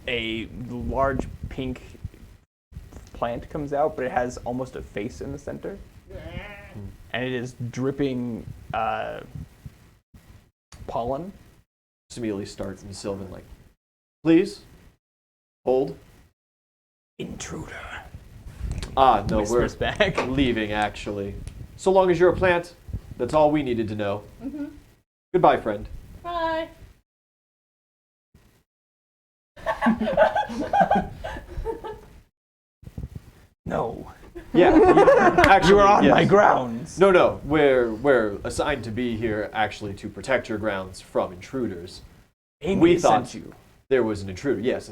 a large pink plant comes out, but it has almost a face in the center. And it is dripping pollen. Just immediately starts in Sylvan like, please, hold. Intruder. Ah, no, we're Whispers back. leaving, actually. So long as you're a plant, that's all we needed to know. Mm-hmm. Goodbye, friend. Bye. No. Yeah, actually, You are on yes. my grounds. No, we're assigned to be here actually to protect your grounds from intruders. Amy We thought sent you. there was an intruder. Yes.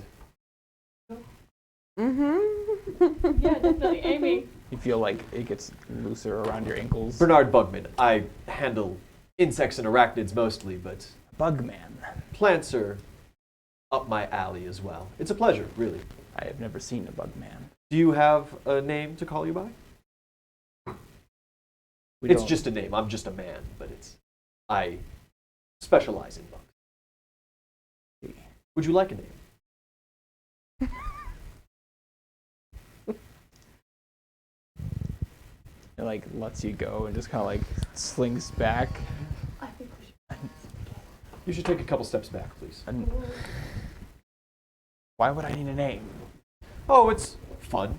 Mm-hmm. Yeah, definitely. Amy. You feel like it gets looser around your ankles. Bernard Bugman. I handle insects and arachnids mostly, but Bugman. plants are up my alley as well. It's a pleasure, really. I have never seen a Bugman. Do you have a name to call you by? We It's don't- just a name. I'm just a man, but I specialize in bugs. Would you like a name? It like lets you go and just kind of like slings back. I think we should. You should take a couple steps back, please. And why would I need a name? Oh, it's fun.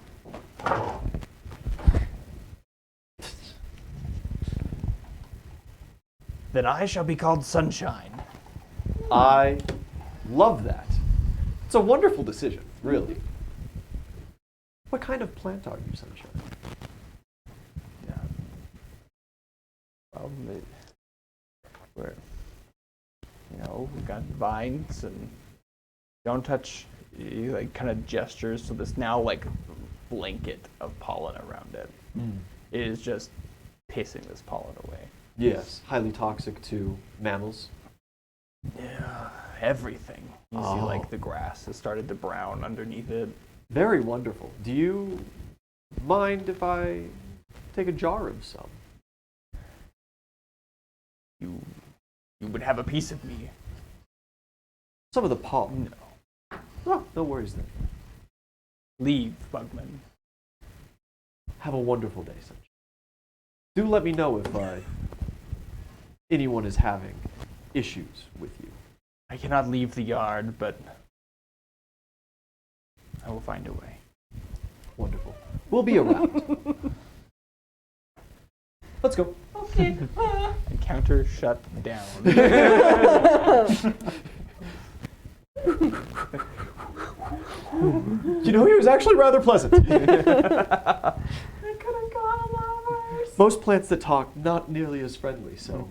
Then I shall be called Sunshine. I love that. It's a wonderful decision, really. What kind of plant are you, Sunshine? Yeah. Well, we're, we've got vines and don't touch. He like kind of gestures to this now like blanket of pollen around it. It is just pissing this pollen away. Yes, highly toxic to mammals. Yeah, everything. You see, Oh. like the grass has started to brown underneath it. Very wonderful. Do you mind if I take a jar of some? You would have a piece of me. Some of the pollen. No. Oh, no worries then. Leave, Bugman. Have a wonderful day, Sunshine. Do let me know anyone is having issues with you. I cannot leave the yard, but I will find a way. Wonderful. We'll be around. Let's go. Okay. Encounter shut down. You know, he was actually rather pleasant. It could have gone a lot worse. Most plants that talk, not nearly as friendly, so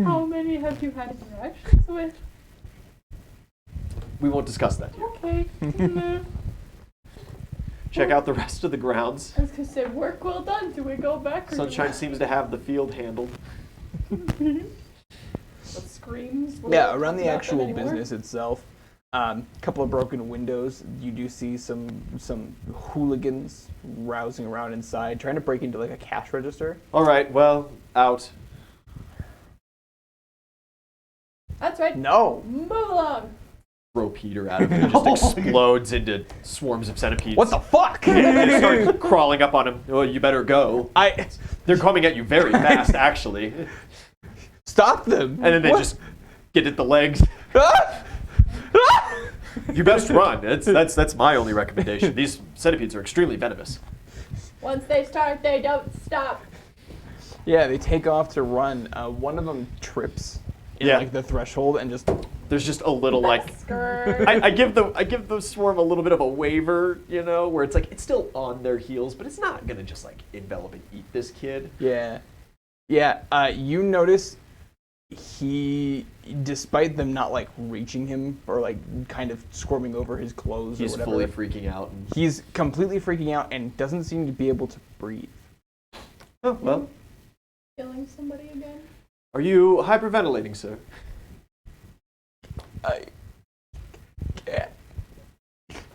How many have you had interactions with? we won't discuss that here. Okay. Check out the rest of the grounds. I was gonna say, work well done. Do we go back or Sunshine seems to have the field handled. What screams? Yeah, around the actual business itself, couple of broken windows. You do see some hooligans rousing around inside, trying to break into like a cash register. All right, well, out. That's right. No. Move along. Throw Peter out of it. It just explodes into swarms of centipedes. What the fuck? And they start crawling up on him. Oh, you better go. They're coming at you very fast, actually. Stop them. And then they What? just get at the legs. You best run. That's my only recommendation. These centipedes are extremely venomous. Once they start, they don't stop. Yeah, they take off to run. One of them trips in like the threshold and just. There's just a little like. Skirt. I give the swarm a little bit of a waiver, you know, where it's like it's still on their heels, but it's not gonna just like envelop and eat this kid. Yeah. You notice he, despite them not like reaching him or like kind of squirming over his clothes He's or whatever, fully freaking out. And... he's completely freaking out and doesn't seem to be able to breathe. Oh well. Killing somebody again? Are you hyperventilating, sir?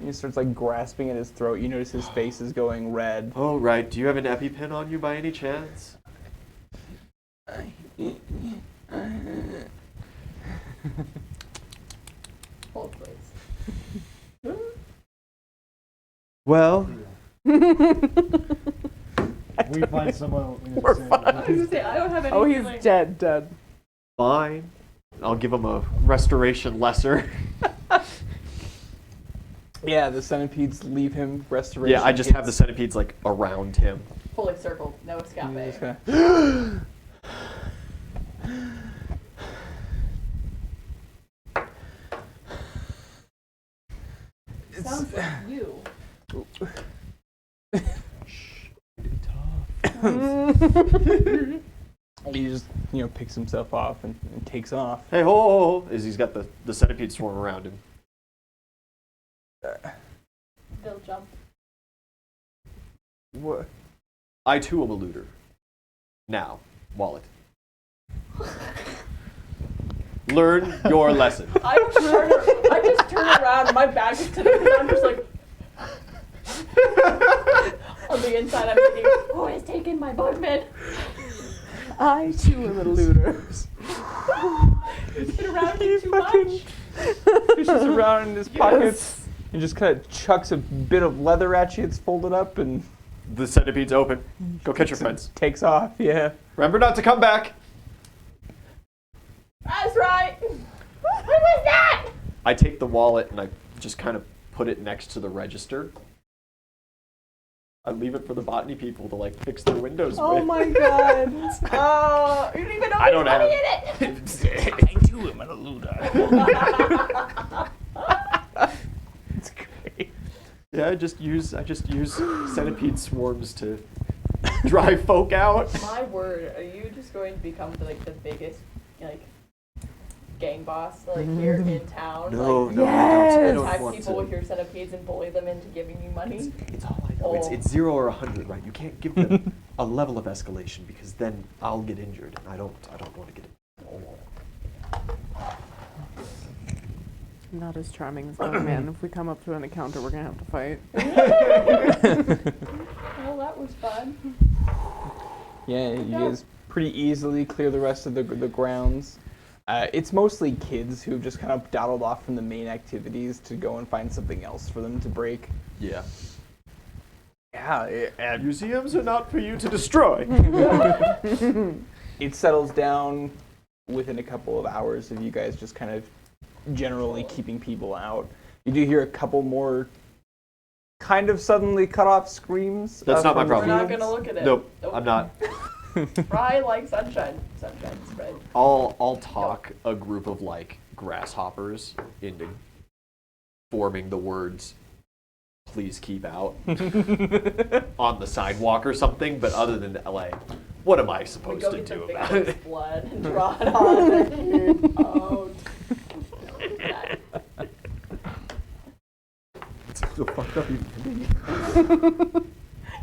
He starts like grasping at his throat. You notice his face is going red. Oh right. Do you have an EpiPen on you by any chance? Hold, please. Well, We find someone. We're fine. I was gonna say, I don't have any Oh, he's feeling. dead. fine. I'll give him a restoration lesser. Yeah, the centipedes leave him restoration. Yeah, I just have the centipedes like around him. Fully circled, no He's escape. just kinda- Sounds like you. He just picks himself off and takes off. Hey ho! As he's got the centipede swarm around him. They'll jump. What? I too am a looter. Now, wallet. Learn your lesson. I just turn around, my back is to the ground, I'm just like. On the inside, I'm thinking, who has taken my boatman? I too am a looter. Get around me too much. Fishes around in his pockets and just kind of chucks a bit of leather at you. It's folded up and The centipede's open. Go catch your friends. takes off. Yeah. Remember not to come back. That's right. What was that? I take the wallet and I just kind of put it next to the register. I leave it for the botany people to like fix their windows Oh with. my god. Oh, you didn't even know I there's don't money have- in it. I too am a looter. It's great. Yeah, I just use centipede swarms to drive folk out. My word, are you just going to become the biggest gang boss here in town? No, like, no, Yes. I don't attack want people to. with your centipedes and bully them into giving you money? It's all I know. Oh. It's 0 or 100, right? You can't give them a level of escalation because then I'll get injured, and I don't want to get injured. Not as charming as that man. If we come up to an encounter, we're gonna have to fight. Well, that was fun. Yeah, you guys pretty easily clear the rest of the grounds. It's mostly kids who've just kind of dawdled off from the main activities to go and find something else for them to break. Yeah. Yeah, Museums are not for you to destroy. it settles down. within a couple of hours of you guys just kind of generally keeping people out. You do hear a couple more kind of suddenly cut off screams. That's not my from the problem. We're not fields. gonna look at it. Nope, I'm not. Fry like sunshine. Sunshine spread. I'll talk a group of like grasshoppers into forming the words "please keep out" on the sidewalk or something. But other than that, like, what am I We supposed go to get do the about victim's it? blood and draw it on their head. Oh. So fucked up even.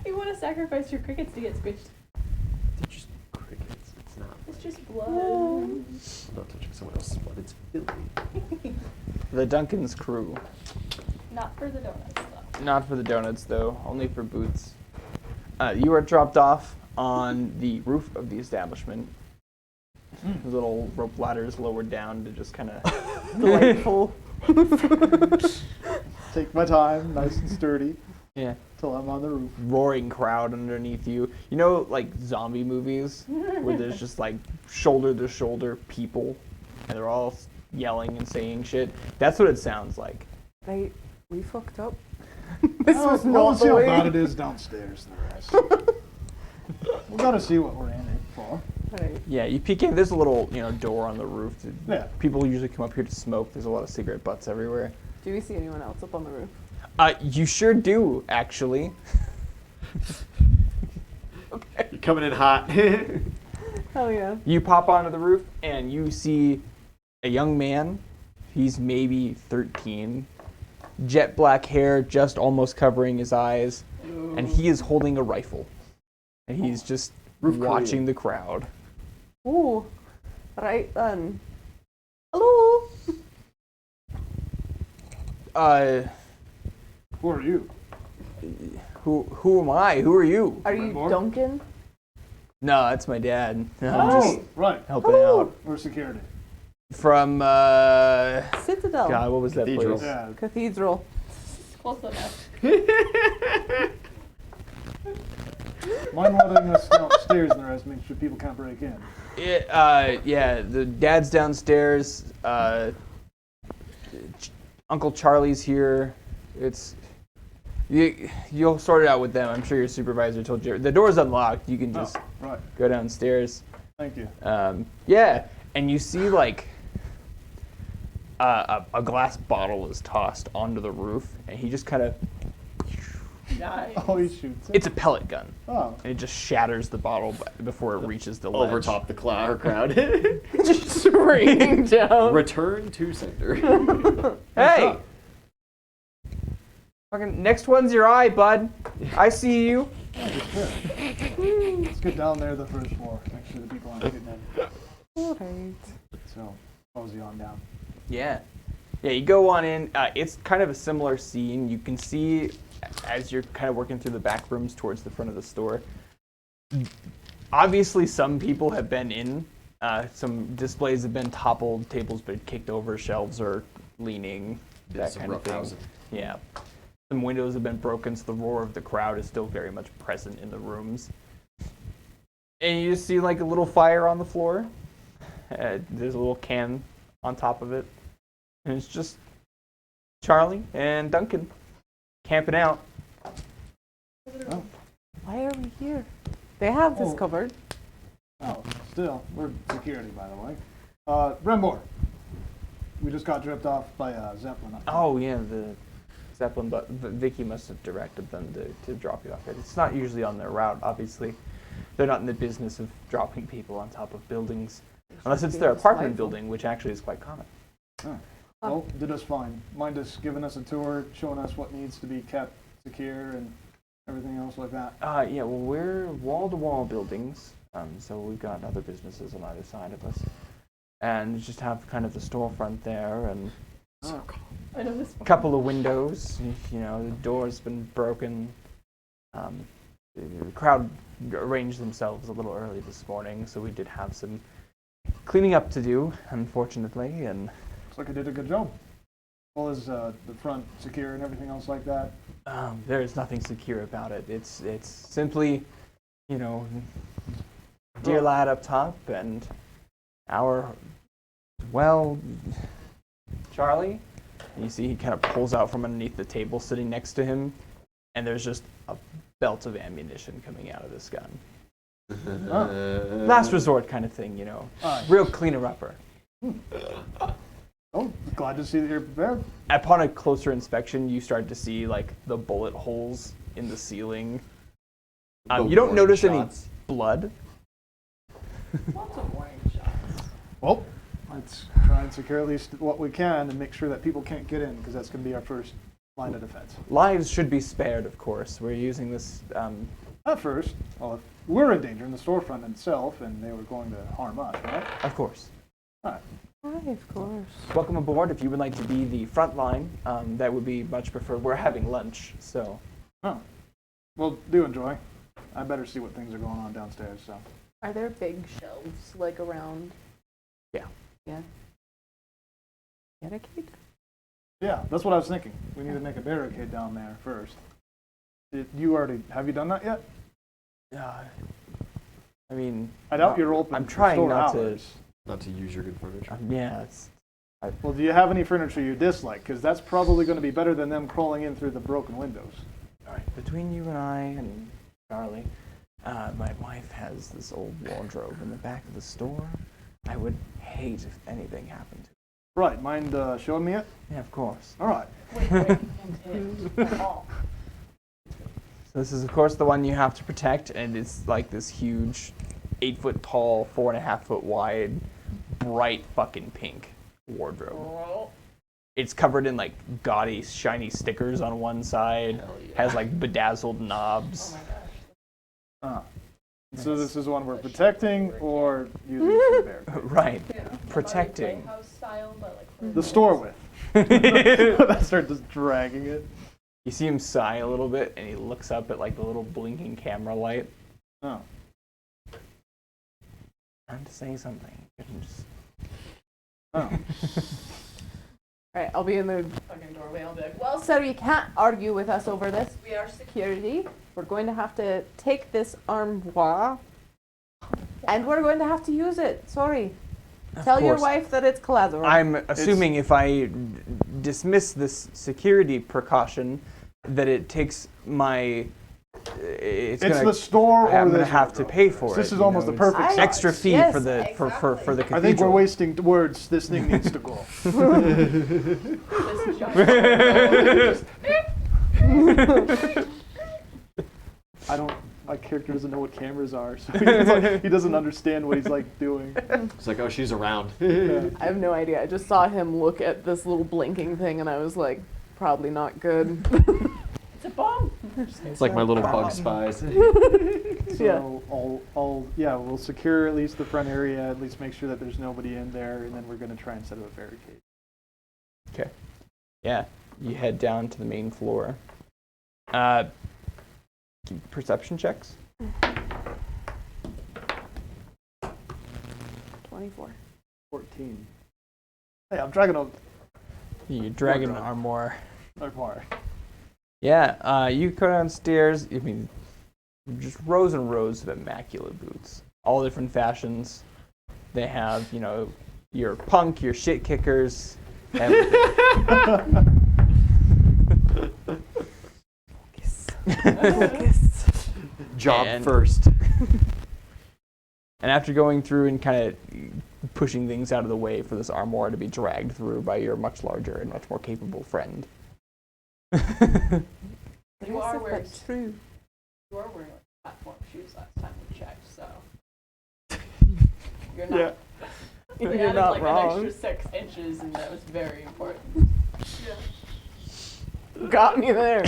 You want to sacrifice your crickets to get squished. They're just crickets. It's not. It's just blood. I'm not touching someone else's blood. It's filthy. The Duncan's crew. Not for the donuts, though. Not for the donuts, though. Only for boots. You are dropped off on the roof of the establishment. Little rope ladders lowered down to just kind of Delightful. Take my time, nice and sturdy, yeah, till I'm on the roof. roaring crowd underneath you. You know, like zombie movies where there's just like shoulder to shoulder people, and they're all yelling and saying shit. That's what it sounds like. Right, we fucked up. This was We'll not see the how way. bad it is downstairs. The rest. We gotta see what we're in it for. Right. Yeah, you peek in. There's a little, door on the roof. Yeah. People usually come up here to smoke. There's a lot of cigarette butts everywhere. Do we see anyone else up on the roof? You sure do, actually. You're coming in hot. Hell yeah. You pop onto the roof and you see a young man. He's maybe 13. Jet black hair just almost covering his eyes. And he is holding a rifle. And he's just Roof watching the crowd. Ooh. Right then. Hello. Who are you? Who am I? Who are you? Are you Rainbow? Duncan? No, that's my dad. I'm Oh, just right. helping Hello. out. We're security. From, Citadel. God, what was that Cathedral. place? Yeah. Cathedral. Close enough. Mind letting us downstairs and the rest, make sure people can't break in. Yeah, the dad's downstairs. Uncle Charlie's here. You'll sort it out with them. I'm sure your supervisor told you. The door's unlocked. You can just Oh, right. go downstairs. Thank you. Yeah, and you see like a glass bottle is tossed onto the roof, and he just kind of. Nice. Oh, he shoots it. It's a pellet gun, Oh. and it just shatters the bottle before it reaches the ledge. Overtop the crowd. Just raining down. Return to sender. Hey! Fucking next one's your eye, bud. I see you. Let's get down there the first floor. Make sure the people aren't getting in. Alright. So, mosey on down. Yeah. Yeah, you go on in. It's kind of a similar scene. You can see as you're kind of working through the back rooms towards the front of the store. Obviously, some people have been in. Some displays have been toppled, tables been kicked over, shelves are leaning, that Some kind of thing. roughhousing. Yeah. Some windows have been broken, so the roar of the crowd is still very much present in the rooms. And you just see like a little fire on the floor. There's a little can on top of it. And it's just Charlie and Duncan camping out. Oh. Why are we here? They have this Oh. covered. Oh, still, we're security, by the way. Brembor. We just got dripped off by Zeppelin. up there. Oh yeah, the Zeppelin, but Vicky must have directed them to drop you off there. It's not usually on their route, obviously. They're not in the business of dropping people on top of buildings. Unless it's their apartment building, which actually is quite common. Well, did us fine. Mind us giving us a tour, showing us what needs to be kept secure and everything else like that. Yeah, well, we're wall-to-wall buildings, so we've got other businesses on either side of us. And just have kind of the storefront there and I know this a one. couple of windows. You know, the door's been broken. The crowd arranged themselves a little early this morning, so we did have some cleaning up to do, unfortunately, and Looks like I did a good job. Well as the front secure and everything else like that. there is nothing secure about it. It's simply, dear lad up top and Well, Charlie? And you see he kind of pulls out from underneath the table sitting next to him, and there's just a belt of ammunition coming out of this gun. Last resort kind of thing, you know. Real cleaner-upper. Oh, glad to see that you're prepared. Upon a closer inspection, you start to see like the bullet holes in the ceiling. You don't notice any blood. Lots of warning shots. Well, let's try and secure at least what we can and make sure that people can't get in, because that's going to be our first line of defense. Lives should be spared, of course. We're using this. At first, well, if we're in danger in the storefront itself, and they were going to harm us, right? Of course. All right. Right, of course. Welcome aboard. If you would like to be the front line, that would be much preferred. We're having lunch, so. Oh, well, do enjoy. I better see what things are going on downstairs. So. Are there big shelves like around? Yeah. Yeah. Barricade? Yeah, that's what I was thinking. We need to make a barricade down there first. Have you done that yet? I mean. I doubt you're open. I'm for trying store not hours. Not to use your good furniture. Yeah, it's. Well, do you have any furniture you dislike? Because that's probably going to be better than them crawling in through the broken windows. All right. Between you and I and Charlie, my wife has this old wardrobe in the back of the store. I would hate if anything happened to it. Right. Mind showing me it? Yeah, of course. All right. Wait, at all. So this is, of course, the one you have to protect, and it's like this huge 8-foot tall, 4.5-foot wide, bright fucking pink wardrobe. Oh. It's covered in like gaudy, shiny stickers on one side. Hell yeah. Has like bedazzled knobs. Oh my gosh. So this is one we're protecting or using for barricade? Right. Yeah. Protecting. Lighthouse style, but like The store with. I start just dragging it. You see him sigh a little bit, and he looks up at like the little blinking camera light. Oh. Trying to say something. Couldn't just- Oh. Right, I'll be in the fucking doorway. I'll be like, well, sir, you can't argue with us over this. We are security. We're going to have to take this armoire, and we're going to have to use it. Sorry. Of Tell your course. wife that it's collateral. I'm assuming if I dismiss this security precaution, that it takes my. It's It's gonna, the store or I'm this gonna have to wardrobe. pay for it. This is you almost know, the perfect it's size. extra fee Yes, for the for the cathedral. I think we're wasting words. This thing needs to go. This giant I don't. My character doesn't know what cameras are, so he doesn't understand what he's like doing. It's like, oh, she's around. I have no idea. I just saw him look at this little blinking thing, and I was like, probably not good. It's a bomb. It's like my little bug spies. So we'll secure at least the front area. At least make sure that there's nobody in there, and then we're gonna try and set up a barricade. Okay. Yeah, you head down to the main floor. Perception checks. 24. 14. Hey, I'm dragging a You're dragging an Wardrobe. armoire. Yeah, you go downstairs. I mean, just rows and rows of immaculate boots, all different fashions. They have, you know, your punk, your shit kickers, everything. Focus. Job And- first. And after going through and kind of pushing things out of the way for this armoire to be dragged through by your much larger and much more capable friend. You Yes, are if wearing that's true. you are wearing like platform shoes last time we checked, so you're not. Yeah. We You're added not like wrong. an extra 6 inches, and that was very important. Got me there.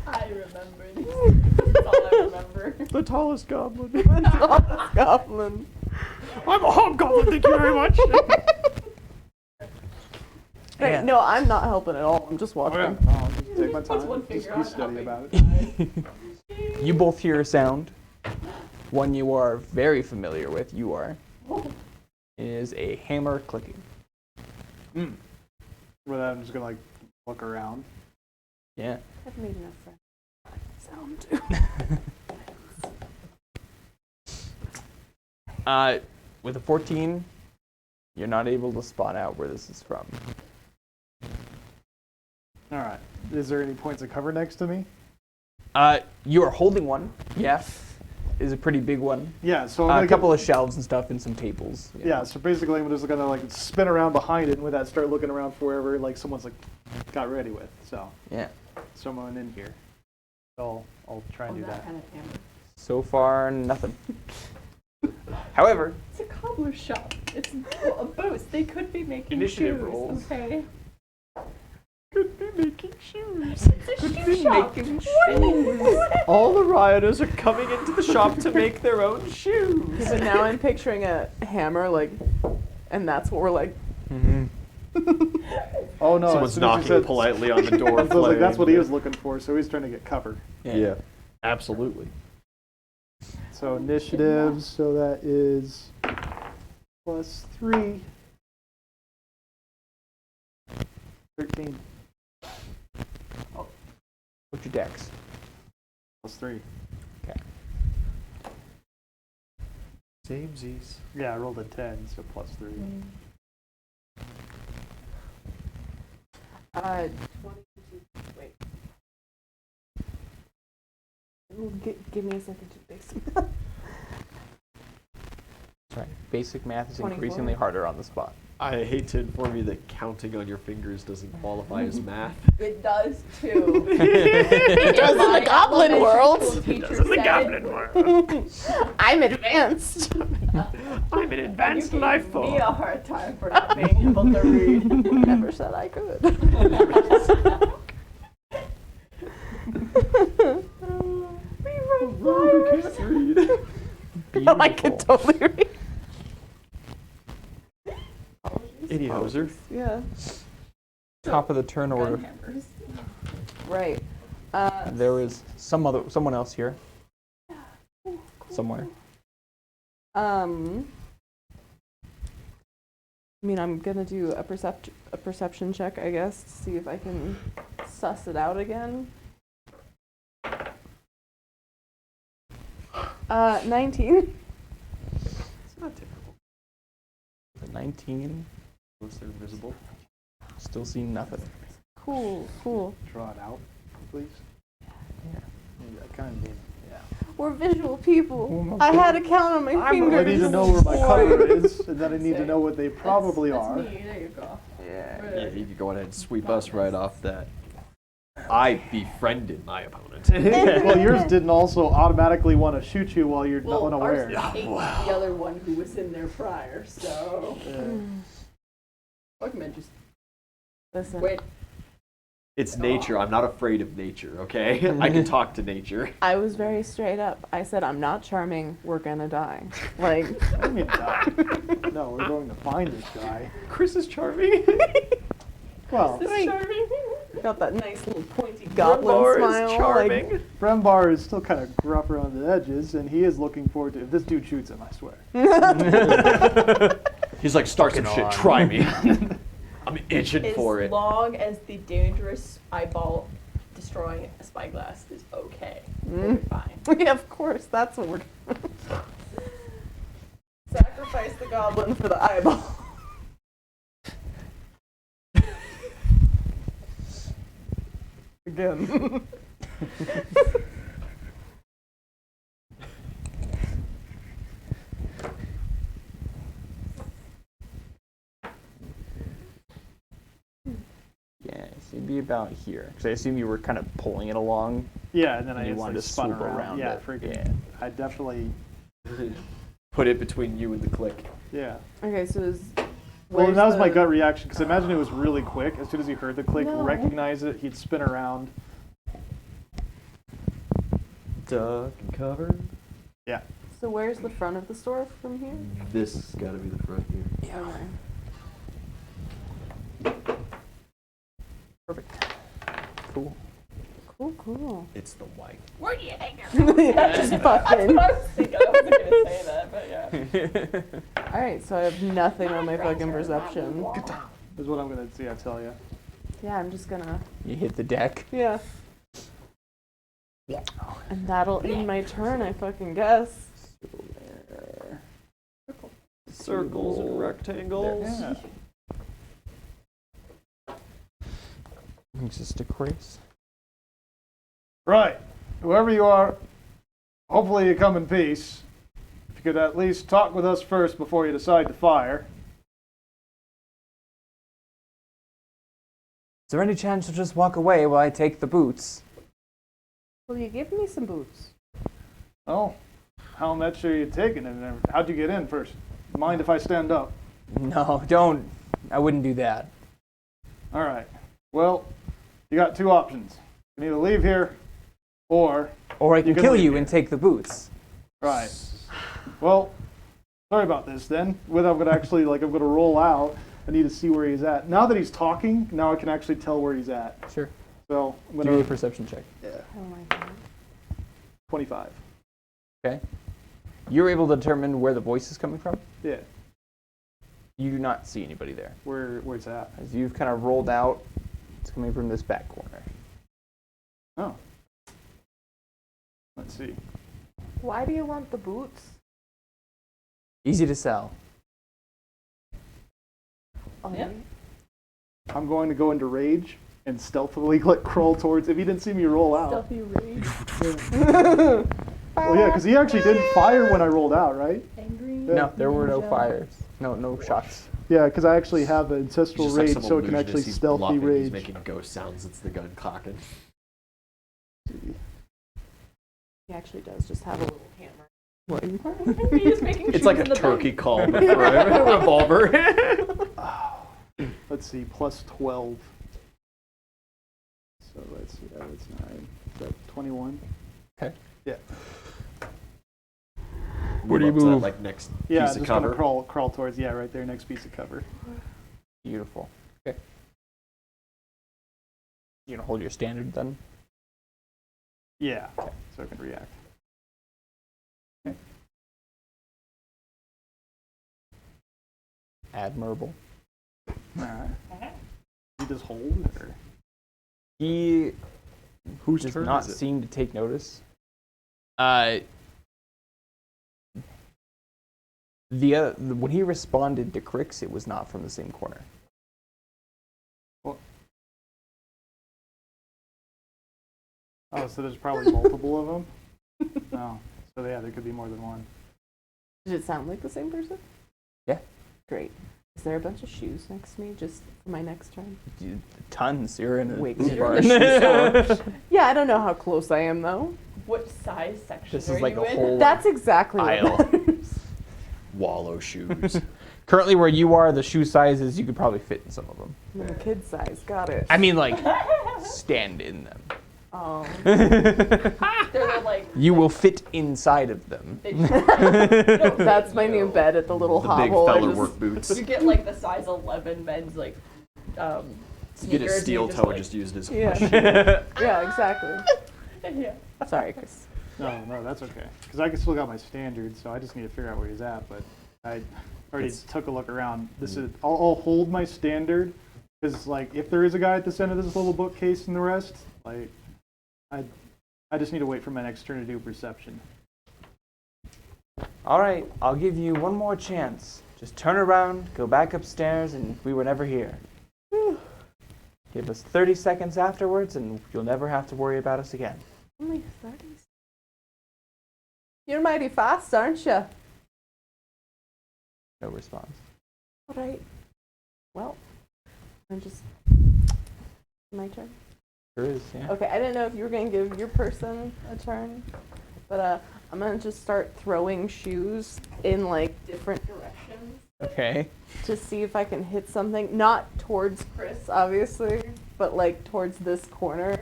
I remember these. That's all I remember. The tallest goblin. Goblin. I'm a hobgoblin. Thank you very much. Right, Yeah. no, I'm not helping at all. I'm just watching. I'll just take my Puts one time. Just finger be on steady how about big it. You both hear a sound. One you are very familiar with. You are. It is a hammer clicking. Well, then I'm just gonna like look around. Yeah. I've made enough friends. Sound too. With a 14, you're not able to spot out where this is from. All right. Is there any points of cover next to me? You are holding one. Yes. Is a pretty big one. Yeah, so A couple of shelves and stuff and some tables. Yeah, so basically I'm just gonna like spin around behind it and with that start looking around for wherever like someone's like got ready with. So Yeah. someone in here. So I'll try and do that. Kind of hammer. So far, nothing. However, It's a cobbler shop. It's a boost. They could be making Initiative shoes. rolls. Okay. Could be making shoes. It's a shoe shop. All the rioters are coming into the shop to make their own shoes. But now I'm picturing a hammer, like, and that's what we're like. Oh no! Someone's as soon as you knocking said- politely on the door. I was like, that's what he flame. was looking for, so he's trying to get cover. Yeah, absolutely. So initiative, so that is +3. 13 what's your dex? +3. Samesies. Yeah, I rolled a 10, so +3. 22. Wait. Give me a second to fix math. That's right. Basic math is 24. increasingly harder on the spot. I hate to inform you that counting on your fingers doesn't qualify as math. It does too. It does in the goblin world. It does in the goblin world. I'm advanced. I'm an advanced You life gave form. me a hard time for not being able to read. Never said I could. No, I can totally read. Idiot hoser. Yeah. Top of the turn order. Hammers. Right. There is someone else here. Somewhere. I mean, I'm gonna do a perception check, I guess, to see if I can suss it out again. 19. It's not difficult. 19. Unless they're invisible. Still seeing nothing. Cool. Draw it out, please. Yeah. Yeah, I kind of mean, yeah. We're visual people. Almost I there. had to count on my I fingers. need to know where my cover Boy. is, and then I need to know what they probably that's are. me. There you go. Yeah. Yeah, you could go ahead and sweep us right off that. I befriended my opponent. Well, yours didn't also automatically want to shoot you while you're Well, unaware. ours ate the other one who was in there prior, so. Pokemon just Listen, wait. It's nature. I'm not afraid of nature, okay? I can talk to nature. I was very straight up. I said, I'm not charming. We're gonna die. Like, I mean, no, we're going to find this guy. Chris is charming. Well, This is charming. got that nice little pointy goblin Grimoire smile. is charming. Brembar is still kind of gruff around the edges, and he is looking forward to. If this dude shoots him, I swear. He's like, start some Fucking shit. on. Try me. I'm itching for As it. long as the dangerous eyeball destroying a spyglass is okay, we're fine. Yeah, of course. That's what we're doing. Sacrifice the goblin for the eyeball. Again. Yeah, so you'd be about here. Because I assume you were kind of pulling it along. Yeah, and then And I you just wanted like, to spun swoop around Yeah, it. freaking. Yeah. I definitely. Put it between you and the click. Yeah. Okay, so is. Well, where's that was my the- gut reaction because imagine it was really quick. As soon as he heard the click, No. recognize it, he'd spin around. Duck and cover. Yeah. So where's the front of the store from here? This has got to be the front here. Okay. Perfect. Cool. Cool. It's the white. Where do you think you're Yeah, just fucking. I was thinking I wasn't gonna say that, but yeah. Alright, so I have nothing on my fucking perception. Is what I'm gonna see. I tell you. Yeah, I'm just gonna. You hit the deck. Yeah. And that'll end my turn, I fucking guess. circles and rectangles. Yeah. It's just a quiz. Right. Whoever you are, hopefully you come in peace. If you could at least talk with us first before you decide to fire. Is there any chance you'll just walk away while I take the boots? Will you give me some boots? Oh, how much are you taking? And how'd you get in first? Mind if I stand up? No, don't. I wouldn't do that. All right. Well, you got two options. You can either leave here, or Or I can can kill leave you here. and take the boots. right. Well, sorry about this then. Whether I'm gonna actually I'm gonna roll out. I need to see where he's at. Now that he's talking, now I can actually tell where he's at. Sure. So I'm Give me a gonna perception check. yeah, Oh my god. 25. Okay. You're able to determine where the voice is coming from. Yeah. You do not see anybody there. Where's that? As you've kind of rolled out, it's coming from this back corner. Oh. Let's see. Why do you want the boots? Easy to sell. Oh, Yeah. I'm going to go into rage and stealthily crawl towards. If he didn't see me roll out. Stealthy rage. Well, yeah, because he actually didn't fire when I rolled out, right? Angry. No, there were no ninja. fires. No shots. Yeah, because I actually have ancestral Just like rage, some so it can actually illusionist, he's stealthy bluffing, rage. He's making ghost sounds. It's the gun cocking. He actually does just have a little hammer. He's making It's like shoes a in the turkey bank. call but for a revolver. Let's see, plus 12. So let's see, that was 9. Is that 21? Okay. Yeah. Where do you Move up to that, move? like next Yeah, piece I'm of just cover. gonna crawl towards, yeah, right there, next piece of cover. Beautiful. Okay. You gonna hold your standard then? Yeah, so I can react. Admirable. Alright. You just hold, or? He Whose does turn not is it? seem to take notice. When he responded to Crix, it was not from the same corner. Oh, so there's probably multiple of them? Oh, so yeah, there could be more than one. Did it sound like the same person? Yeah. Great. Is there a bunch of shoes next to me just for my next turn? Dude, tons. You're in a Wait, boot you're barn. in a shoe store. Yeah, I don't know how close I am though. What size section This are is like you a in? whole That's exactly aisle. what matters. Wallow shoes. Currently, where you are, the shoe sizes you could probably fit in some of them. Little kid size, got it. I mean, like stand in them. Oh. They're like You will fit inside of them. they That's my new bed at the little The big hovel. I feller just- work boots. You get like the size 11 men's like You sneakers. get a and steel you toe just, just used as Yeah. Yeah, exactly. yeah. Sorry, Chris. No, that's okay. Because I still got my standard, so I just need to figure out where he's at. But I already took a look around. This is I'll hold my standard because like if there is a guy at the center of this little bookcase and the rest, like I just need to wait for my next turn to do perception. All right, I'll give you one more chance. Just turn around, go back upstairs, and we were never here. Give us 30 seconds afterwards, and you'll never have to worry about us again. Only 30. You're mighty fast, aren't you? No response. All right. Well, I'm just my turn. There is, yeah. Okay, I didn't know if you were gonna give your person a turn, but I'm gonna just start throwing shoes in like different directions Okay. to see if I can hit something. Not towards Chris, obviously, but like towards this corner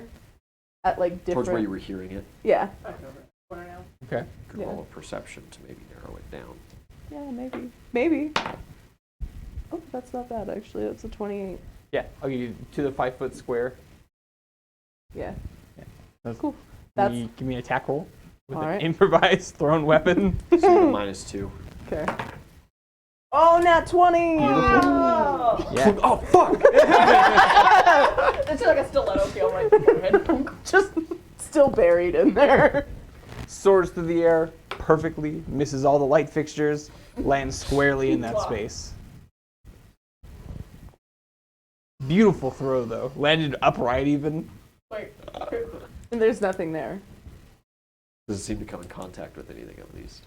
at like different. Towards where you were hearing it. Yeah. Corner now. Okay. Could Yeah. roll a perception to maybe narrow it down. Yeah, maybe. Oh, that's not bad actually. That's a 28. Yeah, I'll give you to the 5 foot square. Yeah. That's Cool. Give me an attack roll with All an right. improvised thrown weapon. So you're -2. Okay. Oh, nat 20! Oh! Yeah. Oh fuck! It's like a stiletto feel right in the forehead. Just still buried in there. Soars through the air, perfectly, misses all the light fixtures, lands squarely in that space. Beautiful throw, though. Landed upright even. Wait. And there's nothing there. Doesn't seem to come in contact with anything, at least.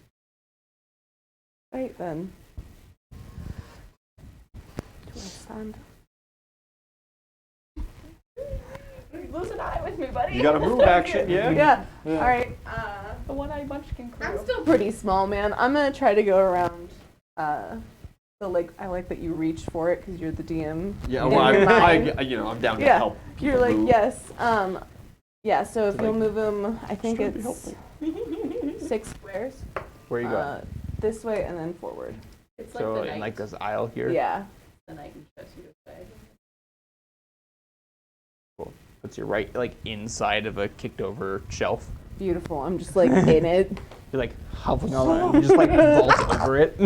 Right then. Do I stand? Lose an eye with me, buddy. You got a move action, yeah? Yeah. Yeah. All right. The one-eyed munchkin crew. I'm still pretty small, man. I'm gonna try to go around. The like. I like that you reach for it because you're the DM. Yeah, in well, your mind. I'm down to Yeah. help people You're like move. yes. Yeah. So if Like, you'll move them, I think trying to be it's 6 squares. Where are you going? This way and then forward. It's like So the in night. like this aisle here. Yeah. The night in Cheshire Bay. Puts you right like inside of a kicked over shelf. Beautiful. I'm just like in it, You're like hovering on it. You just like vault over it.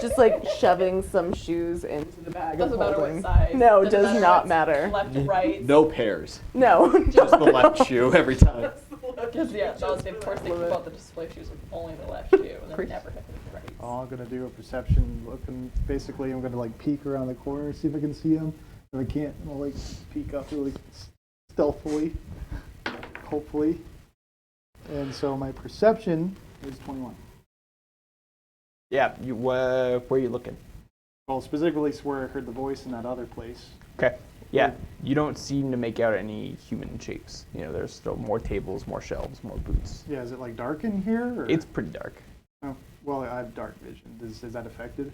just like shoving some shoes into the bag. Doesn't of matter holding. what size. No, it Doesn't does matter not what's matter. Left, right. No pairs. No. Just the left shoe every time. Because of course they keep out the display shoes with only the left shoe, and then never hit the right. Oh, I'm gonna do a perception look, and basically I'm gonna like peek around the corner, see if I can see him. If I can't, I'll like peek up really stealthily, hopefully. And so my perception is 21. Yeah. You where are you looking? Well, specifically it's where I heard the voice in that other place. Okay. Yeah. You don't seem to make out any human shapes. You know, there's still more tables, more shelves, more booths. Yeah, is it like dark in here? Or? It's pretty dark. Oh, well, I have dark vision. Is that affected?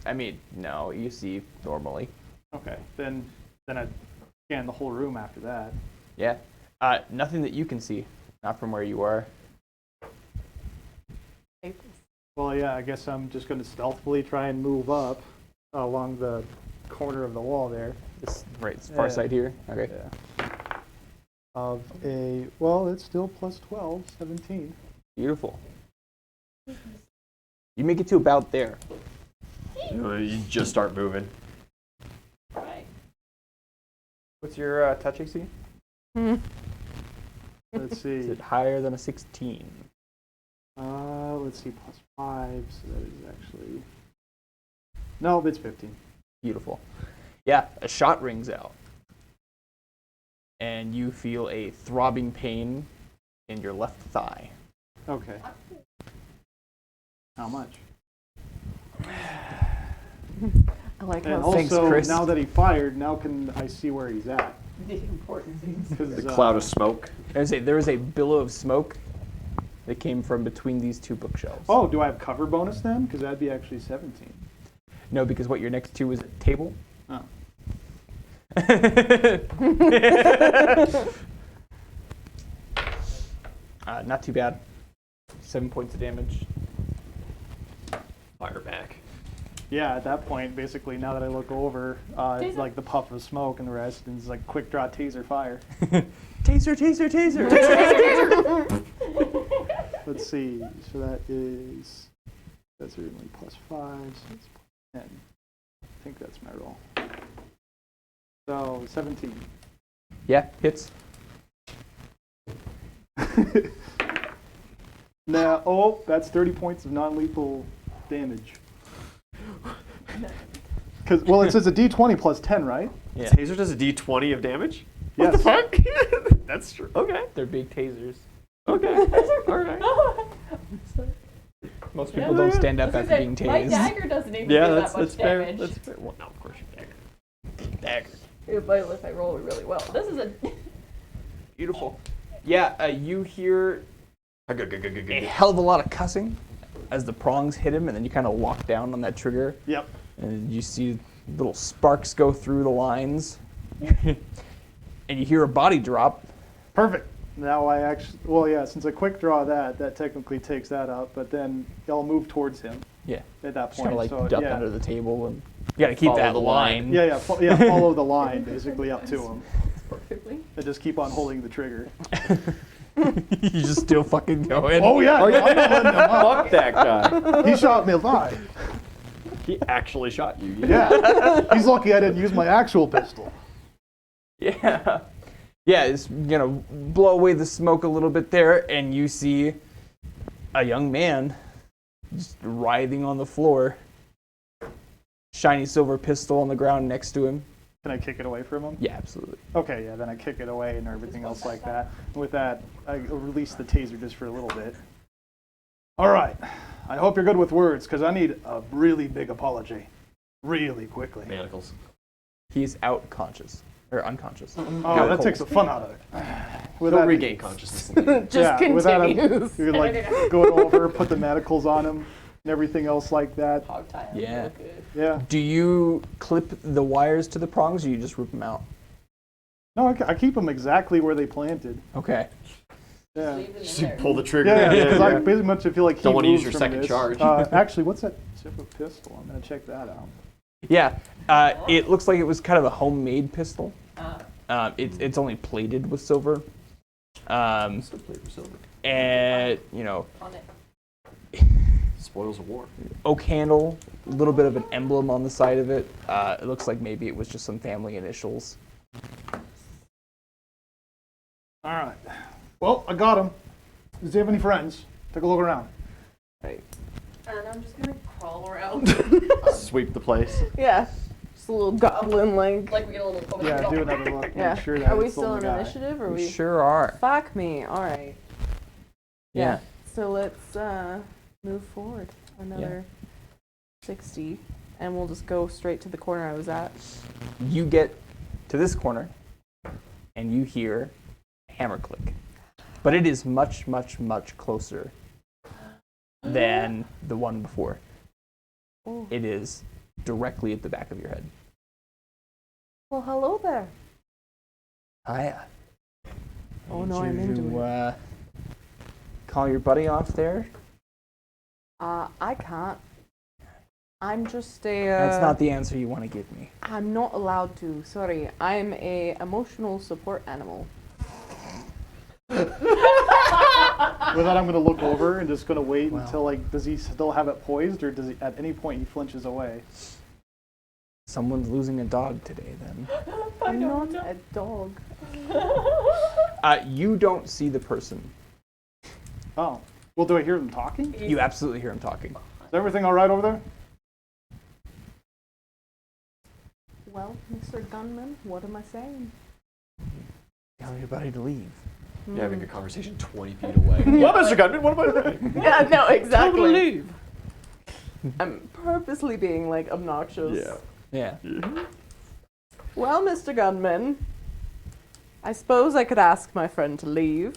I mean, no, you see normally. Okay, then I scan the whole room after that. Yeah. Nothing that you can see. Not from where you are. Well, yeah, I guess I'm just going to stealthily try and move up along the corner of the wall there. This right far Yeah. side here. Okay. Yeah. Well, it's still plus 12, 17. Beautiful. You make it to about there. You just start moving. Right. What's your touch AC? Let's Is see. it higher than a 16? Let's see, plus 5, so that is actually... No, it's 15. Beautiful. Yeah, a shot rings out. And you feel a throbbing pain in your left thigh. Okay. How much? I like And how Thanks, also, Chris. now that he fired, now can I see where he's at? The important things. 'Cause, The cloud of smoke. There is a billow of smoke that came from between these two bookshelves. Oh, do I have cover bonus then? Because that'd be actually 17. No, because what you're next to is a table. Oh. Not too bad. 7 points of damage. Fire back. Yeah, at that point, basically, now that I look over, it's like the puff of smoke and the rest, and it's like quick draw taser fire. Taser, taser, taser! Let's see. So that's certainly plus 5, so it's 10. I think that's my roll. So 17. Yeah, hits. Now, oh, that's 30 points of non-lethal damage. Because, well, it says a D20 plus 10, right? Yeah. Taser does a D20 of damage? Yes. What the fuck? That's true. Okay. They're big tasers. Okay. All right. Most people don't stand up after being My tased. dagger doesn't even Yeah, do that's that much fair. damage. That's fair. Well, no, of course your dagger. Dagger. If I roll really well. This is a Beautiful. Yeah, you hear a hell of a lot of cussing as the prongs hit him, and then you kind of lock down on that trigger, Yep. and you see little sparks go through the lines, and you hear a body drop. Perfect. Now I actually, well, yeah, since I quick draw that technically takes that out, but then I'll move towards him Yeah, at that just kind point. of like So, duck yeah. under the table, and you got to keep Follow that the line. Yeah, follow the line basically up to him. perfectly. And just keep on holding the trigger. You just still fucking going. Oh yeah, I'm not letting him up. Fuck that guy. He shot me alive. He actually shot you. Yeah, he's lucky I didn't use my actual pistol. Yeah. Yeah, it's gonna blow away the smoke a little bit there, and you see a young man just writhing on the floor. Shiny silver pistol on the ground next to him. Can I kick it away from him? Yeah, absolutely. Okay, yeah, then I kick it away and everything else like that. With that, I release the taser just for a little bit. All right, I hope you're good with words, because I need a really big apology. Really quickly. Manacles. He's out conscious. Or unconscious. Oh, that takes the fun out of it. With He'll that, regain consciousness. Just with that, continues. you could like go over, put the manacles on him, and everything else like that. Hog tie. Yeah. Real good. Yeah. Do you clip the wires to the prongs or you just rip them out? No, I keep them exactly where they planted. Okay. Yeah. Leave them in Just there. pull the trigger. Yeah, because I pretty much feel like he Don't wanna use moves your from second this. charge. Actually, what's that silver pistol? I'm gonna check that out. Yeah. It looks like it was kind of a homemade pistol. Uh, It's only plated with silver. Still play for silver. And, you know, on it. Spoils of war. oak handle, a little bit of an emblem on the side of it. It looks like maybe it was just some family initials. All right. Well, I got him. Does he have any friends? Take a look around. Right. And I'm just gonna crawl around. Sweep the place. Yeah. Just a little goblin like. Like we get a little. Yeah, do another look. Yeah. Make sure that Are we it's the still only in guy. initiative? Or We we? sure are. Fuck me. All right. Yeah. So let's move forward another 60, and we'll just go straight to the corner I was at. You get to this corner, and you hear a hammer click. But it is much, much, much closer than the one before. Oh. It is directly at the back of your head. Well, hello there. Hiya. Oh no, I'm into it. Call your buddy off there? I can't. I'm just a. That's not the answer you want to give me. I'm not allowed to. Sorry, I'm a emotional support animal. With that, I'm gonna look over and just gonna wait Well. until like, does he still have it poised, or does he at any point he flinches away? Someone's losing a dog today, then. I'm not a dog. You don't see the person. Oh, well, do I hear them talking? Is You absolutely hear him talking. everything all right over there? Well, Mr. Gunman, what am I saying? Tell your buddy to leave. You're having a conversation 20 feet away. What, Mr. Gunman? What am I doing? Yeah, no, exactly. Totally. I'm purposely being like obnoxious. Yeah. Yeah. Well, Mr. Gunman, I suppose I could ask my friend to leave.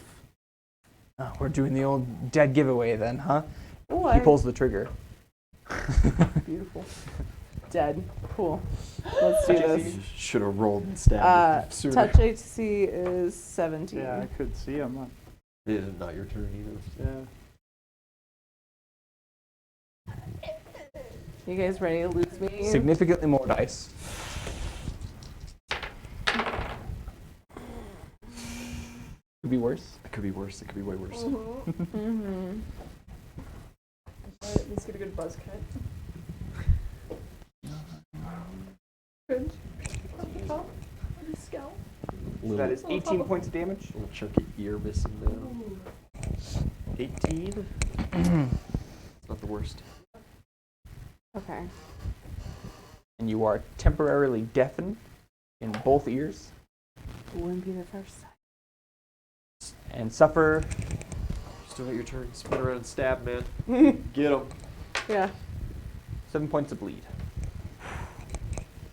Oh, we're doing the old dead giveaway then, huh? Oh, He pulls the trigger. Beautiful. Dead. Cool. Let's do this. Should have rolled and stabbed him sooner. Touch HC is 17. Yeah, I could see him. It is not your turn either. Yeah. You guys ready to lose me? Significantly more dice. Could be worse. It could be worse. It could be way worse. Mm-hmm. Let's get a good buzz cut. Good. Up the top. And the scalp. Little, That is 18 points of damage. little chunky ear missing now. 18? It's not the worst. Okay. And you are temporarily deafened in both ears Wouldn't be the first time. and suffer Still got your turn. Spin around and stab, man. Get him. Yeah. 7 points of bleed.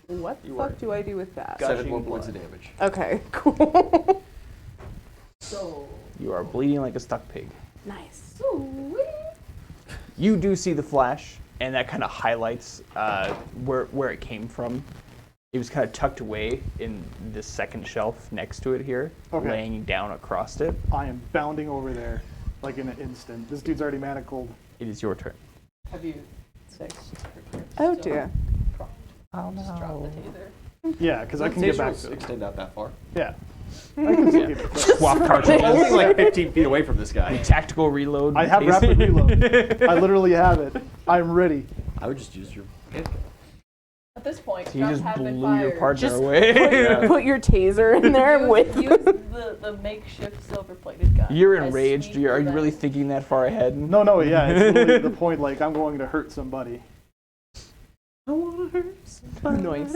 What the You fuck are do I do with that? gushing 7 more points of blood. damage. Okay, cool. So. You are bleeding like a stuck pig. Nice. Sweet. You do see the flash, and that kind of highlights where it came from. It was kind of tucked away in the second shelf next to it here, Okay. laying down across it. I am bounding over there, like in an instant. This dude's already manacled. It is your turn. Have you fixed? Oh dear. Oh Just drop the taser. Yeah, because I can get back Tasers to him. extend out that far. Yeah. I can still keep it quick. Swap Only cartridges. like 15 feet away from this guy. Tactical reload. I have taser. rapid reload. I literally have it. I'm ready. I would just use your handgun. At this point, So you shots just have been blew your fired. partner Just away. Put your taser in there with. Use the makeshift silver-plated gun. You're as enraged. sneak Are you really revenge. thinking that far ahead? No, yeah, it's literally the point, like, I'm going to hurt somebody. I want to hurt somebody. Noise.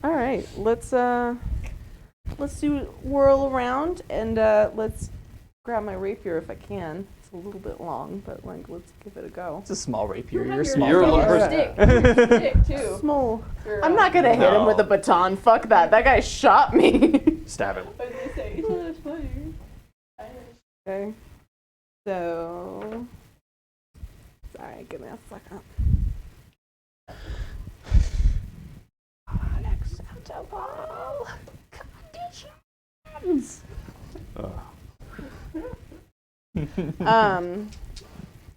All right, let's do whirl around and let's grab my rapier if I can. It's a little bit long, but like let's give it a go. It's a small rapier. You You're have small. You're a fella. little stick. Your stick too. Small. Your, I'm not gonna hit him No. with a baton. Fuck that. That guy shot me. Stab him. I was gonna say, it's not funny. Okay. So. Sorry, give me a second. Unacceptable conditions.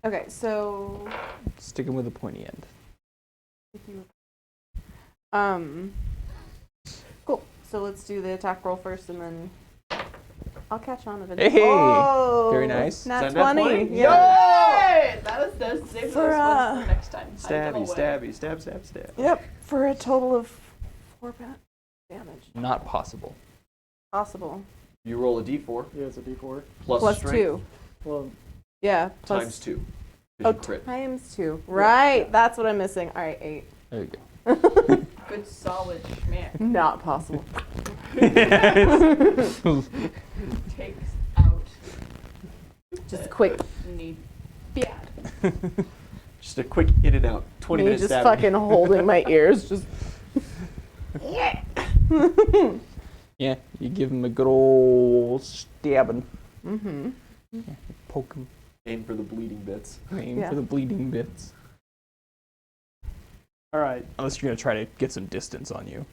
Okay, so. Sticking with the pointy end. Cool. So let's do the attack roll first, and then I'll catch on eventually. Hey! Oh, Very nice. Nat Is that nat 20. 20? Yeah. That was saved For, for next time. Stabby, stabby, stab, stab, stab. Yep. For a total of 4 damage. Not possible. Possible. You roll a d4 Yeah, it's a D4. plus strength 2. Well, Yeah. Plus times 2. 'cause Oh, you crit. times 2. Right. That's what I'm missing. All right, 8. There you go. Good solid schmack. Not possible. Takes out. Just a quick. Need. Bad. Just a quick in and out. 20 Me minutes just stabbing. fucking holding my ears. Just. Yeah, you give him a good old stabbing. Mm-hmm. Poke him. Aim for the bleeding bits. Aim Yeah. for the bleeding bits. all right. Unless you're gonna try to get some distance on you.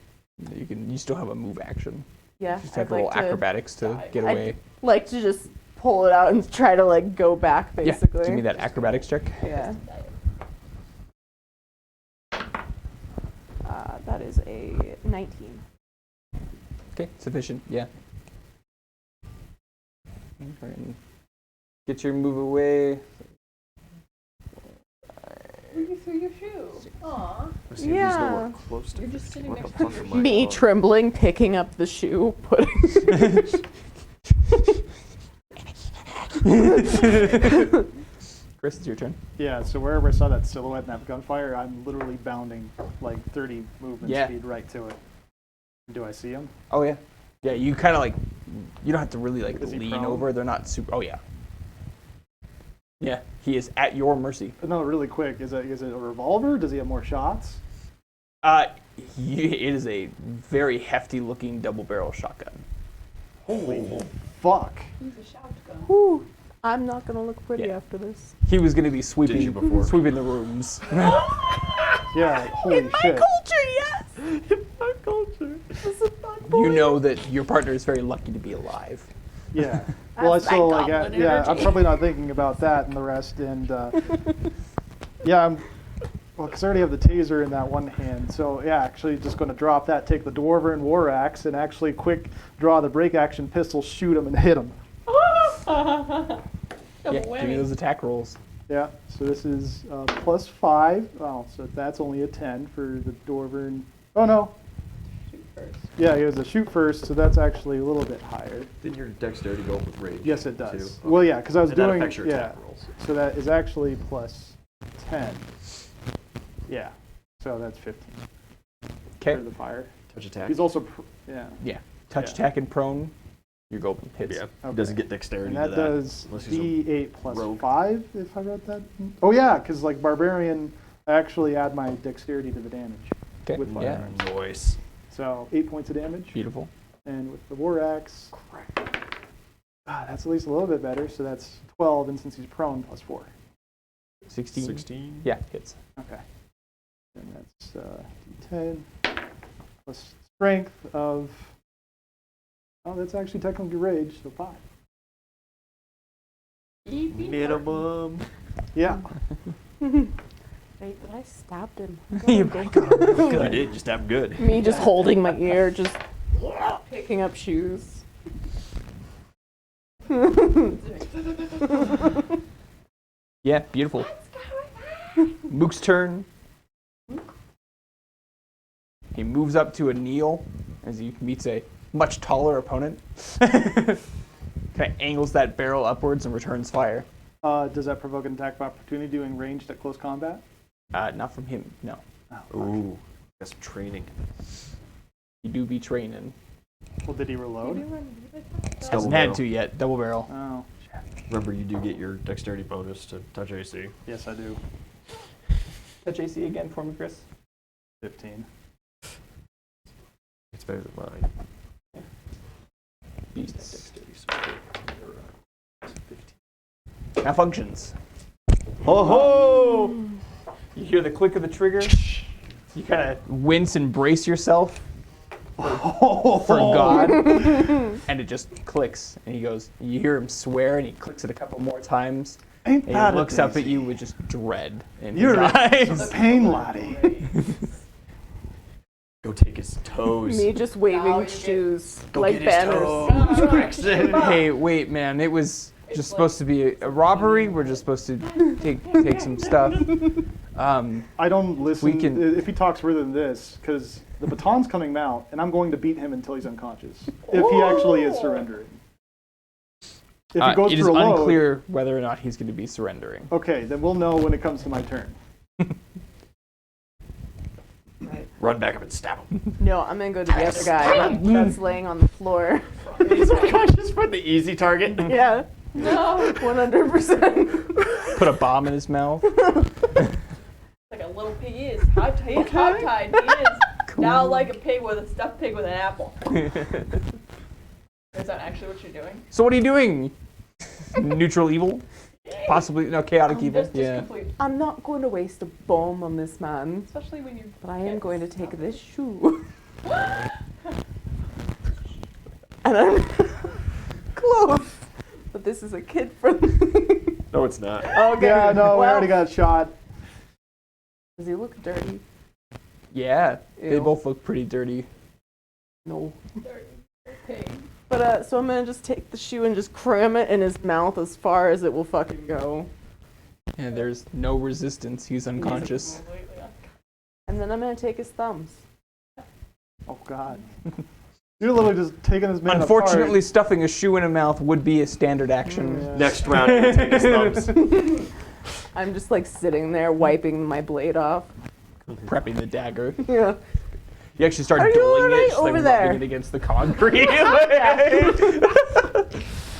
You still have a move action. Yeah. Just have I'd to roll like to, acrobatics to dive. get I'd- away. like to just pull it out and try to like go back, basically. Yeah, give me that acrobatics check. Yeah. That is a 19. Okay, sufficient. Yeah. Okay, and get your move away. You threw your shoe. Aw. Let's see if he's Yeah. nowhere close to You're just sitting 50. next What to the your fuck am I Me on? trembling, picking up the shoe, putting. Chris, it's your turn. Yeah, so wherever I saw that silhouette and that gunfire, I'm literally bounding like 30 movement Yeah. speed right to it. Do I see him? Oh yeah. Yeah, you kind of like, you don't have to really like Is he lean prone? over. They're not super. Oh yeah. Yeah, he is at your mercy. No, really quick. Is it a revolver? Does he have more shots? It is a very hefty looking double barrel shotgun. Holy fuck. Use a shotgun. Whew. I'm not gonna look pretty Yeah. after this. He was going to be you sweeping before? sweeping the rooms. Yeah, holy In my shit. culture, yes. In my culture. This is not boy. You know that your partner is very lucky to be alive. Yeah. Well, I That's still that like, goblin yeah, I'm energy. probably not thinking about that and the rest. And yeah, well, because I already have the taser in that one hand. So yeah, actually just going to drop that, take the Dwarven War Axe, and actually quick draw the break action pistol, shoot him, and hit him. Double Yeah, give me whammy. those attack rolls. Yeah, so this is +5. Oh, so that's only a 10 for the Dwarven. Oh no. Shoot first. Yeah, it was a shoot first, so that's actually a little bit higher. Didn't your dexterity go up with rage? Yes, it does. too? Well, yeah, because I was And that doing affects your yeah. attack rolls. So that is actually +10. Yeah, so that's 15 Okay. for the fire. Touch attack. He's also yeah, Yeah. Touch Yeah. attack and prone. Your golden hits. Yeah. Okay. He doesn't get dexterity and to that that. does unless he's a D8 plus rogue. 5 if I read that. Oh yeah, because like barbarian, I actually add my dexterity to the damage Okay. with Yeah. firearms. Noise. So 8 points of damage, Beautiful. and with the war axe, that's at least a little bit better. So that's 12, and since he's prone, +4. 16. 16. Yeah, hits. Okay. And that's D10 plus strength of. Oh, that's actually technically rage, so 5. Minimum. Yeah. Wait, but I stabbed him. You I did. Just have good. Me just holding my ear, just picking up shoes. Yeah, beautiful. Mook's turn. He moves up to a kneel as he meets a much taller opponent. Kind of angles that barrel upwards and returns fire. Does that provoke an attack of opportunity doing ranged at close combat? Not from him, no. Oh, Ooh, got some training. You do be training. Well, did he reload? It's Hasn't double had barrel. to yet. Double barrel. Oh, Remember, you do get your dexterity bonus to touch AC. yes, I do. Touch AC again for me, Chris. 15. It's better than mine. Beasts. Dexterity support. 15. Malfunctions. Ho ho! You hear the click of the trigger. You kind of wince and brace yourself for God, and it just clicks. And he goes. You hear him swear, and he clicks it a couple more times. Ain't And that he looks up at amazing? you with just dread in You're his eyes. a pain laddie. Go take his toes. Me just Now waving you're shoes Go like get his banners. toes, Gregson. Hey, wait, man! It was just supposed to be a robbery. We're just supposed to take some stuff. I don't listen We can- if he talks further than this, because the baton's coming out, and I'm going to beat him until he's unconscious. If he actually is surrendering. If he goes it is through a load, unclear whether or not he's going to be surrendering. okay, then we'll know when it comes to my turn. Run back up and stab him. No, I'm gonna go to the other guy that's laying on the floor. He's unconscious for the easy target. Yeah. No, 100%. Put a bomb in his mouth. Like a little pig he is. He's hog-tied. He is now like a pig with a stuffed pig with an apple. Is that actually what you're doing? So what are you doing? Neutral evil? Possibly no chaotic evil. Just Yeah. complete. I'm not going to waste a bomb on this man, Especially when you. but I am going to take this shoe. And I'm close. But this is a kid friendly. No, it's not. Okay. Yeah, no, we Well, already got shot. Does he look dirty? Yeah. They Ew. both look pretty dirty. No. Pig. But so I'm gonna just take the shoe and just cram it in his mouth as far as it will fucking go. And there's no resistance. He's unconscious. Completely And then I'm gonna take his thumbs. Oh, God. You're literally just taking this man Unfortunately, stuffing a shoe in a mouth would be a standard action. Yeah. Next round, you'll take his thumbs. I'm just like sitting there wiping my blade off. Prepping the dagger. Yeah. You actually start Are you dueling alright it, just, like over rubbing there? it against the concrete.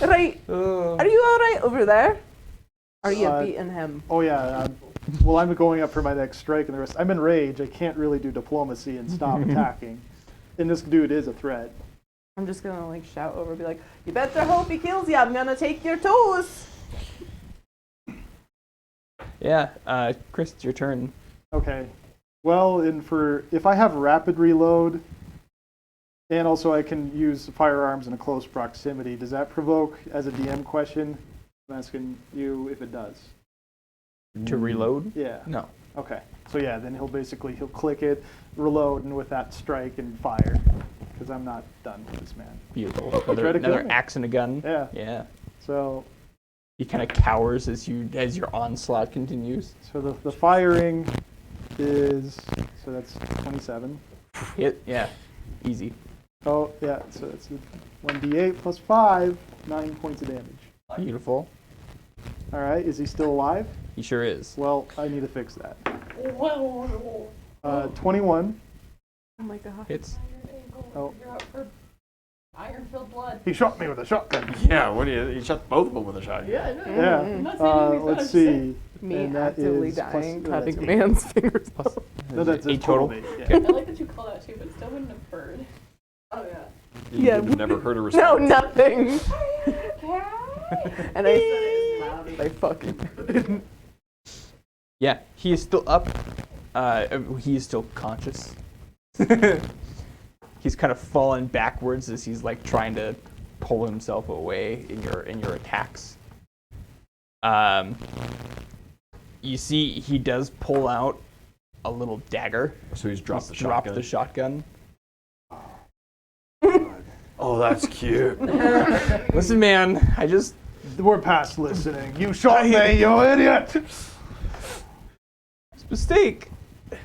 Right. Ugh. Are you alright over there? Are you Uh, beating him? Oh, yeah. Well, I'm going up for my next strike, and the rest. I'm in rage. I can't really do diplomacy and stop attacking. And this dude is a threat. I'm just gonna like shout over, be like, "You better hope he kills you. I'm gonna take your toes." Yeah, Chris, it's your turn. Okay. Well, and if I have rapid reload, and also I can use firearms in a close proximity, does that provoke, as a DM question? I'm asking you if it does. To reload? Yeah. No. Okay. So yeah, then he'll click it, reload, and with that strike and fire, because I'm not done with this man. Beautiful. Try to kill Another me. axe and a gun. Yeah. Yeah. So He kind of cowers as your onslaught continues. the firing is that's 27. Hit. Yeah. Easy. Oh yeah. So it's 1d8 plus 5, 9 points of damage. Beautiful. All right. Is he still alive? He sure is. Well, I need to fix that. Whoa. 21. Oh my god. Hits. Oh. You're out for iron-filled blood. He shot me with a shotgun. Yeah, what do you shot both of them with a shotgun. Yeah, I know. Yeah. I'm not saying anything's Let's I'm just saying. see. Me And that actively is plus- dying, no, cutting that's a eight. man's fingers off. No, that's Eight total. eight, yeah. Okay. I like that you called out too, but it still wouldn't have heard. Oh yeah. You Yeah. would have never heard a No, response. nothing. Okay. And I said it as loud as I fucking could. Yeah. He is still up. He is still conscious. He's kind of fallen backwards as he's like trying to pull himself away in your attacks. You see, he does pull out a little dagger. So he's dropped the Dropped shotgun. the shotgun. Oh, that's cute. Listen, man, I just We're past listening. You shot me, you idiot! it's a mistake. It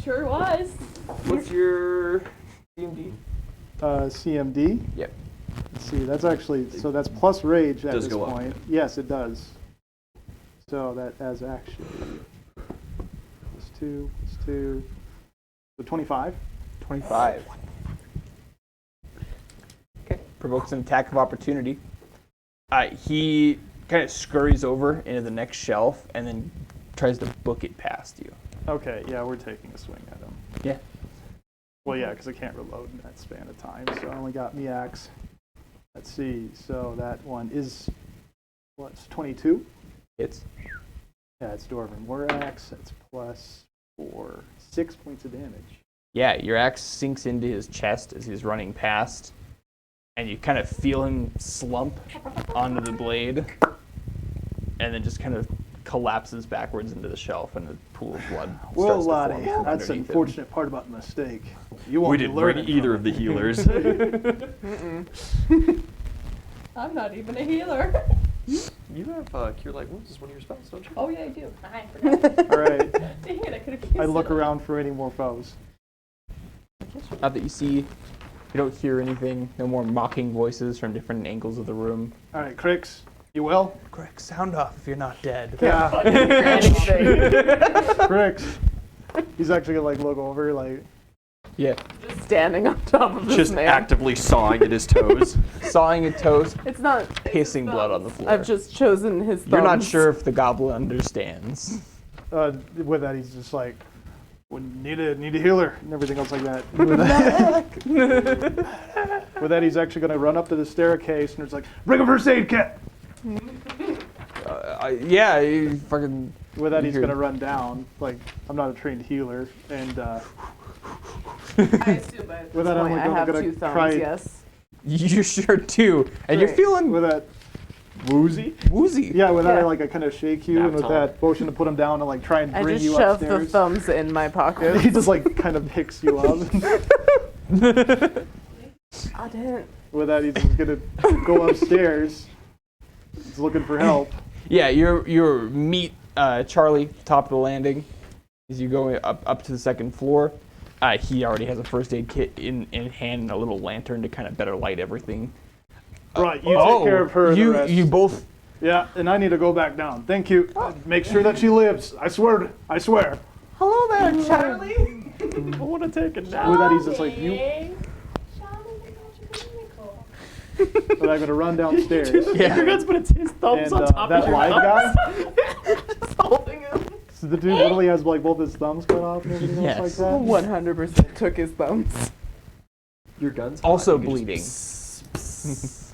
sure was. What's your CMD? CMD. Yep. Let's see. That's actually so that's plus rage at Does this go up. point. Yes, it does. So that as actually plus 2, so 25. 25. Okay. Provokes an attack of opportunity. He kind of scurries over into the next shelf and then tries to book it past you. Okay, yeah, we're taking a swing at him. Yeah. Well, yeah, because I can't reload in that span of time, so I only got me axe. Let's see. So that one is what's 22. Hits. Yeah, it's Dwarven War Axe. That's plus 4, 6 points of damage. Yeah, your axe sinks into his chest as he's running past, and you kind of feel him slump onto the blade, and then just kind of collapses backwards into the shelf, and a pool of blood Well, starts to Lottie, form from that's the underneath it. unfortunate part about the mistake. You won't We be didn't bring learning either from of the it. healers. I'm not even a healer. You have Cure Light Wounds as one of your spells, don't you? Oh yeah, I do. I forgot. All right, Dang it, I could have used I look it. around for any more foes. Not that you see, you don't hear anything, no more mocking voices from different angles of the room. All right, Crix, you well? Correct, sound off if you're not dead. Yeah, Anything. Crix. He's actually gonna like look over, like Yeah, Just standing on top of this Just man. actively sawing at his toes. sawing at toes, It's not. pissing blood on the floor. I've just chosen his thumbs. You're not sure if the goblin understands. with that he's just like, well, need a healer and everything else like that. With that, with that he's actually gonna run up to the staircase and it's like, bring a first aid kit. Yeah, you fucking. With that, You he's hear- gonna run down. Like, I'm not a trained healer, and I assume I. with that, I'm Point, like, I have gonna 2 thumbs, try. yes. You sure do, and you're Right. feeling With that, Woozy? woozy. yeah, with that, Yeah. I kind of shake you, Nap and with time. that, motion to put him down and like try and I bring just you shove the upstairs. thumbs in my pocket. He just like kind of picks you up. I didn't. With that, he's just gonna go upstairs. He's looking for help. Yeah, you're meet Charlie top of the landing as you go up to the second floor. He already has a first aid kit in hand and a little lantern to kind of better light everything. Right, you take care of her. And You the rest. you both. Yeah, and I need to go back down. Thank you. Make sure that she lives. I swear. I swear. Hello there, Charlie. I want to take a nap. With that, he's just like you. But I'm gonna run downstairs. Yeah. Your but it's his thumbs And on top that of your live thumbs. guy, Just holding him. so the dude literally has like both his thumbs cut off and everything Yes. else like that. 100% took his thumbs. Your gun's Also hot, you can bleeding. just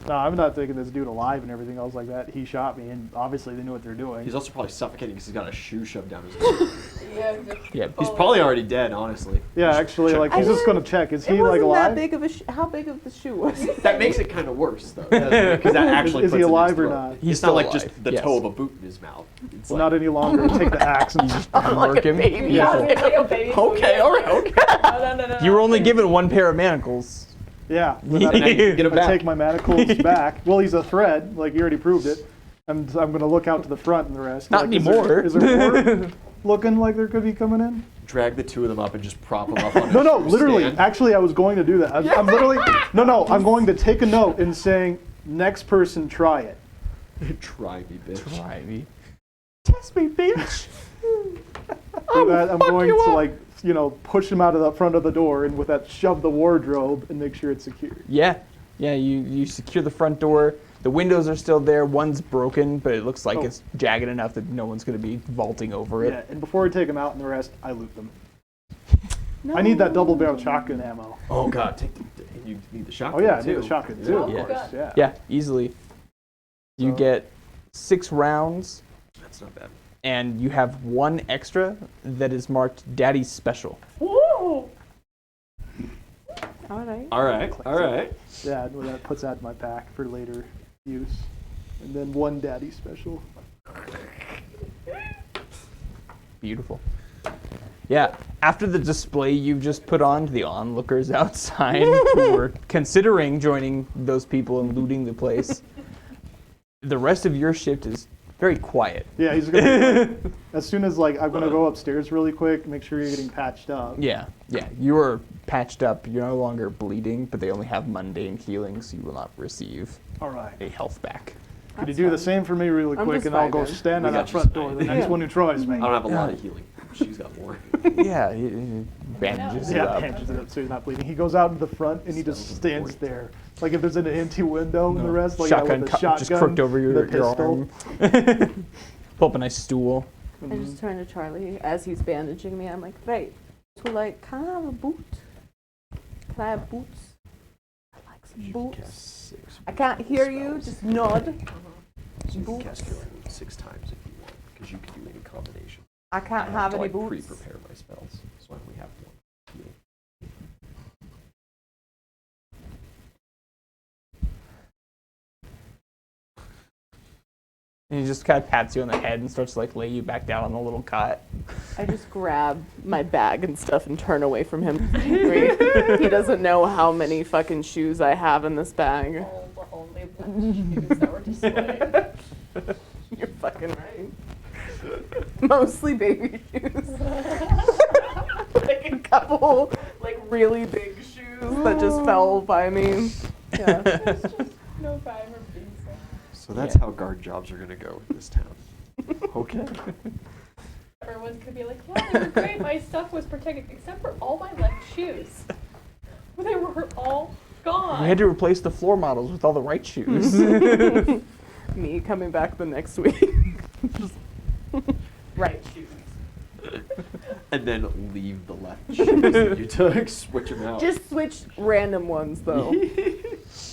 No, I'm not taking this dude alive and everything else like that. He shot me, and obviously they knew what they're doing. He's also probably suffocating because he's got a shoe shoved down his throat. Yeah, Yeah, He's probably already dead, honestly. Yeah, actually, like he's just gonna check. Is It he like wasn't that alive? big of a how big of the shoe was it? That makes it kind of worse, though. Because that actually Is he puts it in his alive or throat. not? He's It's still not like alive, just the yes. toe of a boot in his mouth. It's Well, not any longer. Take the axe and just. like Work a him. baby. Yeah. It's like a baby Okay, foot. all right, okay. No. You were only given one pair of manacles. Yeah. With that, Now you can get him I back. take my manacles back. Well, he's a thread. Like you already proved it. I'm gonna look out to the front and the rest. Not like, anymore. Is there more looking like there could be coming in? Drag the two of them up and just prop them up on No, a no, shoe literally. stand. Actually, I was going to do that. I'm literally. No. I'm going to take a note and saying, next person try it. Try me, bitch. Try me. Test me, bitch. With that, I'm going to like, push him out of the front of the door, and with that, shove the wardrobe and make sure it's secured. Yeah, you secure the front door. The windows are still there. One's broken, but it looks like Oh. it's jagged enough that no one's going to be vaulting over it. Yeah, and before I take him out and the rest, I loot them. I need that double-barrel shotgun ammo. Oh god, take the, you need the Oh shotgun yeah, I too. need the shotgun too, of Yeah. course. Yeah. Yeah, easily. You So- get 6 rounds, That's not bad. and you have 1 extra that is marked Daddy's Special. Woo! All right. All right, all right. Yeah, well, that puts that in my pack for later use. And then 1 daddy special. Beautiful. Yeah, after the display you've just put on to the onlookers outside who were considering joining those people and looting the place, the rest of your shift is very quiet. Yeah, he's gonna be like, as soon as like I'm gonna go upstairs really quick, make sure you're getting patched up. Yeah, you are patched up. You're no longer bleeding, but they only have mundane healing, so you will not receive All right. a health back. Could you do the same for me really I'm quick, just and I'll go vibing. stand We on got that you front door. fine. The next one who tries me. I don't have a lot of healing. She's got more. Yeah, he bandages you Yeah, up. bandages it up so he's not bleeding. He goes out in the front and he just Spells stands important. there. Like if there's an empty window and the No. rest, like Shotgun with the just shotgun, crooked over the your pistol. arm. Pull up a nice stool. I just turn to Charlie as he's bandaging me. I'm like, right. So like, can I have a boot? Can I have boots? I like some You can boots. cast 6 I can't hear you. spells. Just nod. So you can Boots. cast healing 6 times if you want, because you can do any combination. I can't I have to, any like, boots. pre-prepare my spells, so I only have 1 healing. And he just kind of pats you on the head and starts to like lay you back down on the little cot. I just grab my bag and stuff and turn away from him. Angry. He doesn't know how many fucking shoes I have in this bag. All the only black shoes that were displayed. You're fucking right. Mostly baby shoes. Like a couple, like really big shoes that just fell by me. Yeah. There's just no rhyme or reason. So that's Yeah. how guard jobs are going to go in this town. Okay. Everyone could be like, yeah, they were great. My stuff was protected, except for all my left shoes. They were all gone. We had to replace the floor models with all the right shoes. Me coming back the next week. Just right shoes. And then leave the left shoes that you took, switch them out. Just switch random ones though.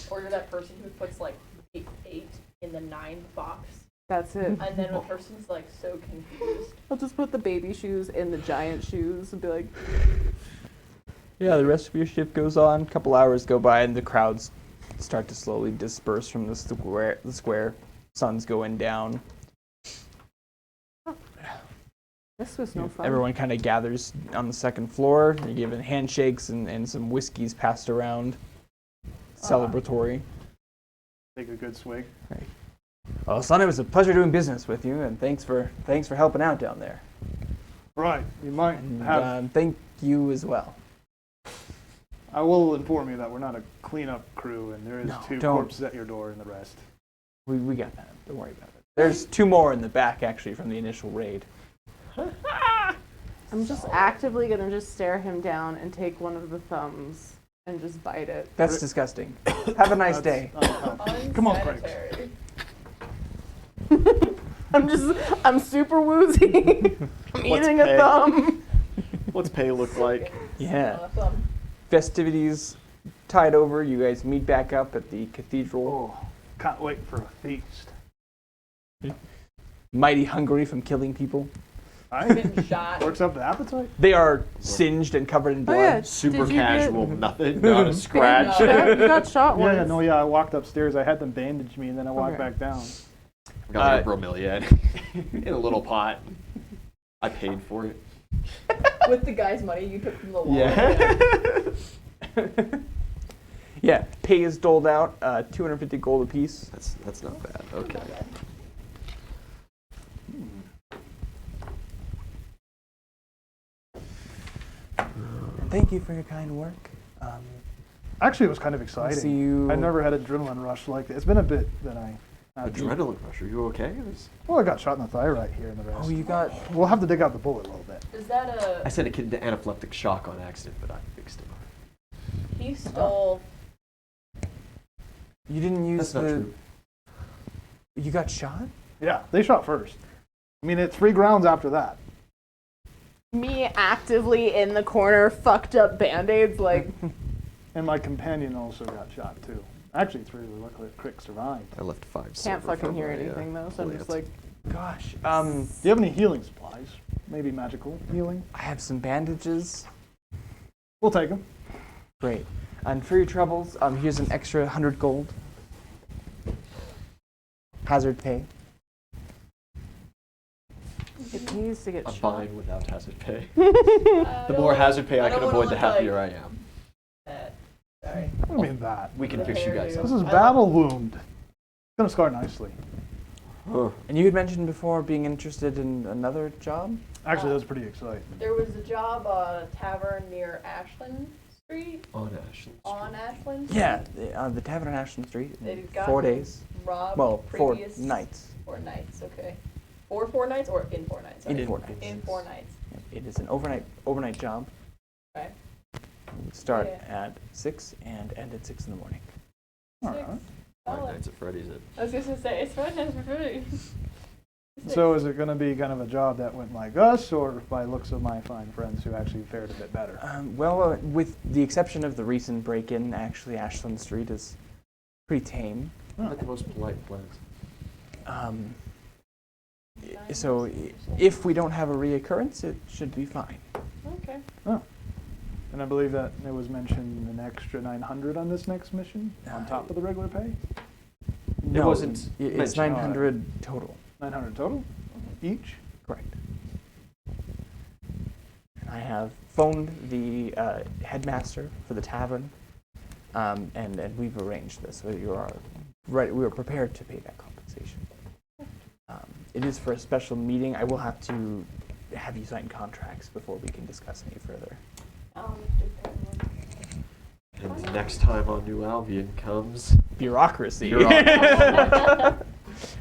Or you're that person who puts like the 8 in the 9 box, That's it. and then the person's like so confused. I'll just put the baby shoes in the giant shoes and be like, Yeah, the rest of your shift goes on. A couple hours go by, and the crowds start to slowly disperse from the square. Sun's going down. this was no fun. Everyone kind of gathers on the second floor. You're given handshakes and some whiskeys passed around. Celebratory. Take a good swig. Well, son, it was a pleasure doing business with you, and thanks for helping out down there. Right. You might And, have. thank you as well. I will inform you that we're not a cleanup crew, and there is No, 2 don't. corpses at your door, and the rest. We got that. Don't worry about it. There's 2 more in the back actually from the initial raid. I'm just actively gonna just stare him down and take one of the thumbs and just bite it. That's disgusting. Have a nice day. Come on, Frank. Unsanitary. I'm super woozy. I'm eating a pay? thumb. What's pay look like? Yeah. Awesome. Festivities tied over. You guys meet back up at the cathedral. Oh, can't wait for a feast. Mighty hungry from killing people. Been shot. Works up the appetite. They are singed and covered in Oh blood. yeah. Super Did you get- casual, nothing, not a scratch. Yeah. You got shot once. Yeah, I walked upstairs. I had them bandage me, and then I walked Okay. back down. I got like a bromeliad in a little pot. I paid for it. With the guy's money you took from the wall. Yeah. Yeah, pay is doled out, 250 gold apiece. That's not bad. Okay. Thank you for your kind work. Actually, it was kind of I'll exciting. see you. I never had adrenaline rush like this. It's been a bit that I. Adrenaline rush. Are you okay? Well, I got shot in the thigh right here and the rest. Oh, you got. We'll have to dig out the bullet a little bit. Is that I sent a kid into anaphylactic shock on accident, but I fixed him. he stole? You didn't use That's not the. true. You got shot? Yeah, they shot first. I mean, it's 3 grounds after that. Me actively in the corner, fucked up band-aids, like And my companion also got shot too. Actually, 3 were luckily Crick survived. I left 5 can't silver fucking from hear my, anything though, so I'm just like, Gosh. Do you have any healing supplies? Maybe magical healing? I have some bandages. We'll take them. Great. And for your troubles, here's an extra 100 gold. Hazard pay. it pays to get I'm shot. fine without hazard pay. The more hazard pay I can avoid, the happier I am. Sorry. I mean that. We can The fix you hairdo. guys This up. is battle wound. It's gonna scar nicely. Huh. And you had mentioned before being interested in another job? Actually, that's pretty exciting. There was a job, a tavern near Ashland Street. On Ashland. On Ashland. Yeah, the tavern on Ashland Street. They've got 4 days. Robbed Well, 4 previous nights. 4 nights. Okay. 4 nights or in 4 nights. In Sorry. 4 nights. In 4 nights. It is an overnight job. Okay. Start Yeah. at 6 and end at 6 in the morning. All Six. right. Five Solid. Nights at Freddy's. I was just gonna say it's Five Nights at Freddy's. So is it going to be kind of a job that went like us, or by looks of my fine friends who actually fared a bit better? Well, with the exception of the recent break-in, actually Ashland Street is pretty tame. Not the most polite place. So if we don't have a reoccurrence, it should be fine. Okay. And I believe that it was mentioned an extra 900 on this next mission, on top of the regular pay? No, wasn't It's mentioned. 900 total. 900 total? Each? Correct. I have phoned the headmaster for the tavern, and we've arranged this. So you are right. We are prepared to pay that compensation. It is for a special meeting. I will have to have you sign contracts before we can discuss any further. And next time on New Albion comes. Bureaucracy. Bureaucracy.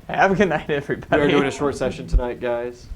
Have a good night, everybody. We are doing a short session tonight, guys.